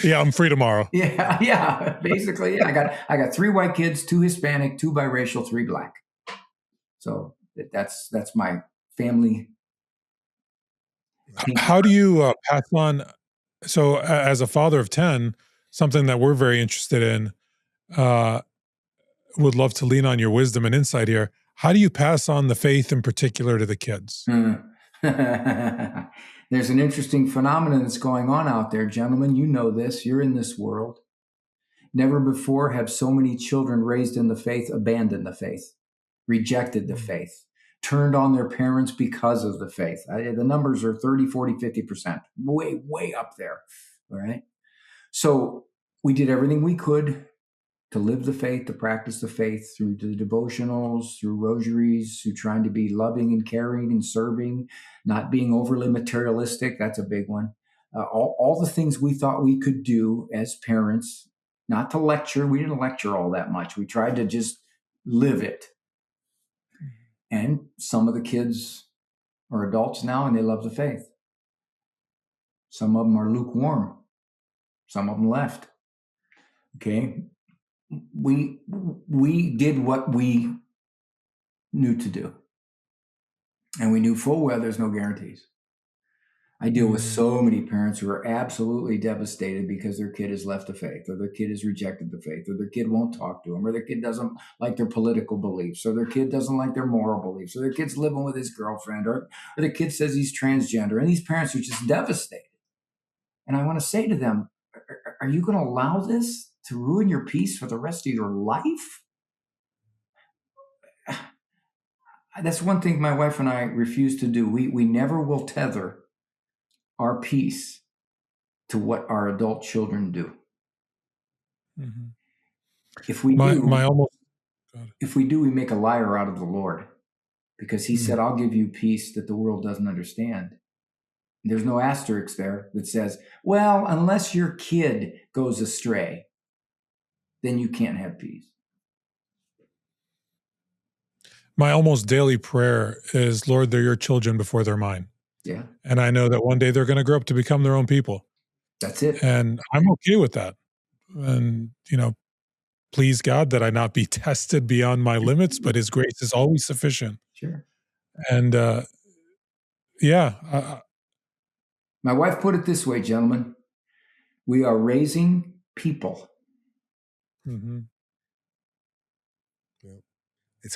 Speaker 2: Yeah, I'm free tomorrow.
Speaker 1: Yeah. Basically, yeah. I got 3 white kids, 2 Hispanic, 2 biracial, 3 black. So that's my family.
Speaker 2: How do you pass on? So as a father of 10, something that we're very interested in, would love to lean on your wisdom and insight here. How do you pass on the faith in particular to the kids?
Speaker 1: There's an interesting phenomenon that's going on out there, gentlemen. You know this. You're in this world. Never before have so many children raised in the faith abandoned the faith, rejected the faith, turned on their parents because of the faith. The numbers are 30, 40, 50%, way up there. All right. So we did everything we could to live the faith, to practice the faith through the devotionals, through rosaries, through trying to be loving and caring and serving, not being overly materialistic. That's a big one. All the things we thought we could do as parents, not to lecture. We didn't lecture all that much. We tried to just live it. And some of the kids are adults now and they love the faith. Some of them are lukewarm. Some of them left. Okay. We did what we knew to do. And we knew full well there's no guarantees. I deal with so many parents who are absolutely devastated because their kid has left the faith, or their kid has rejected the faith, or their kid won't talk to them, or their kid doesn't like their political beliefs, or their kid doesn't like their moral beliefs, or their kid's living with his girlfriend, or the kid says he's transgender. And these parents are just devastated. And I want to say to them, are you going to allow this to ruin your peace for the rest of your life? That's one thing my wife and I refuse to do. We never will tether our peace to what our adult children do. Mm-hmm. If we do, we make a liar out of the Lord, because he said, I'll give you peace that the world doesn't understand. There's no asterisk there that says, well, unless your kid goes astray, then you can't have peace.
Speaker 2: My almost daily prayer is, Lord, they're your children before they're mine.
Speaker 1: Yeah.
Speaker 2: And I know that one day they're going to grow up to become their own people.
Speaker 1: That's it.
Speaker 2: And I'm okay with that. And, please God that I not be tested beyond my limits, but his grace is always sufficient.
Speaker 1: Sure.
Speaker 2: And,
Speaker 1: my wife put it this way, gentlemen. We are raising people.
Speaker 3: Mm-hmm. It's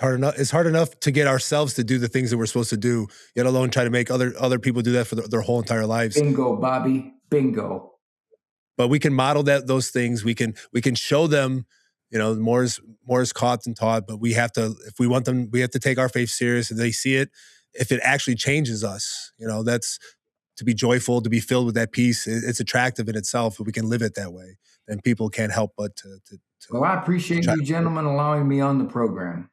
Speaker 3: hard enough to get ourselves to do the things that we're supposed to do, yet alone try to make other people do that for their whole entire lives.
Speaker 1: Bingo, Bobby. Bingo.
Speaker 3: But we can model those things. We can show them, more is caught than taught. But we have to, if we want them, we have to take our faith serious. If they see it, if it actually changes us, that's to be joyful, to be filled with that peace. It's attractive in itself. If we can live it that way, then people can't help but to.
Speaker 1: Well, I appreciate you gentlemen allowing me on the program.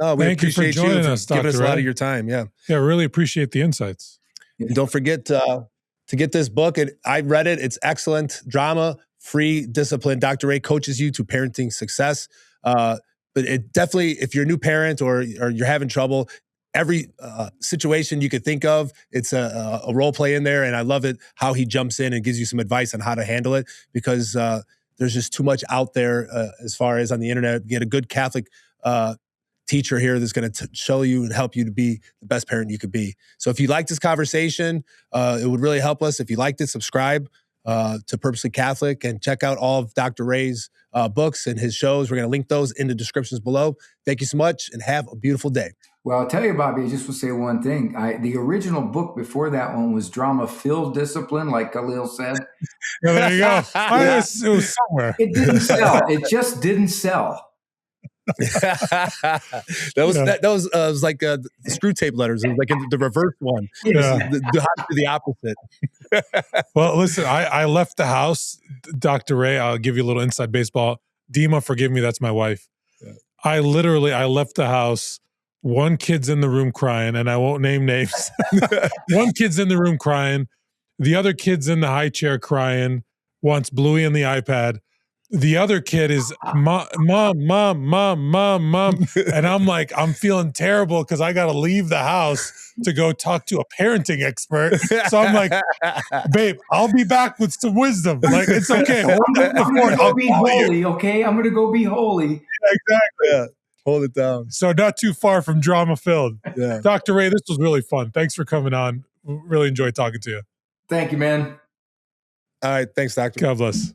Speaker 3: Oh, we appreciate you for
Speaker 2: joining us,
Speaker 3: giving us a lot
Speaker 2: Ray.
Speaker 3: of your time. Yeah.
Speaker 2: Yeah, really appreciate the insights.
Speaker 3: And don't forget to get this book. I read it. It's excellent. Drama, Free Discipline. Dr. Ray coaches you to parenting success. But it definitely, if you're a new parent or you're having trouble, every situation you could think of, it's a role play in there. And I love it how he jumps in and gives you some advice on how to handle it, because there's just too much out there as far as on the internet. Get a good Catholic teacher here that's going to show you and help you to be the best parent you could be. So if you like this conversation, it would really help us. If you liked it, subscribe to Purposely Catholic and check out all of Dr. Ray's books and his shows. We're going to link those in the descriptions below. Thank you so much and have a beautiful day.
Speaker 1: Well, I'll tell you, Bobby, I just will say one thing. The original book before that one was Drama-Filled Discipline, like Khalil said.
Speaker 2: Yeah, there you go. It was somewhere.
Speaker 1: It didn't sell. It just didn't sell.
Speaker 3: that was like the screw tape letters. It was like the reverse one.
Speaker 2: Yeah.
Speaker 3: The opposite.
Speaker 2: Well, listen, I left the house. Dr. Ray, I'll give you a little inside baseball. Dima, forgive me, that's my wife. Yeah. I left the house. One kid's in the room crying, and I won't name names. One kid's in the room crying. The other kid's in the high chair crying, wants Bluey and the iPad. The other kid is mom. And I'm like, I'm feeling terrible because I got to leave the house to go talk to a parenting expert. So I'm like, babe, I'll be back with some wisdom. Like, it's okay.
Speaker 1: I'm going to go be holy, okay? I'm going to go be holy.
Speaker 3: Yeah, exactly. Yeah. Hold it down.
Speaker 2: So not too far from drama-filled.
Speaker 3: Yeah.
Speaker 2: Dr. Ray, this was really fun. Thanks for coming on. Really enjoyed talking to you.
Speaker 1: Thank you, man.
Speaker 3: All right. Thanks, Doctor.
Speaker 2: God bless.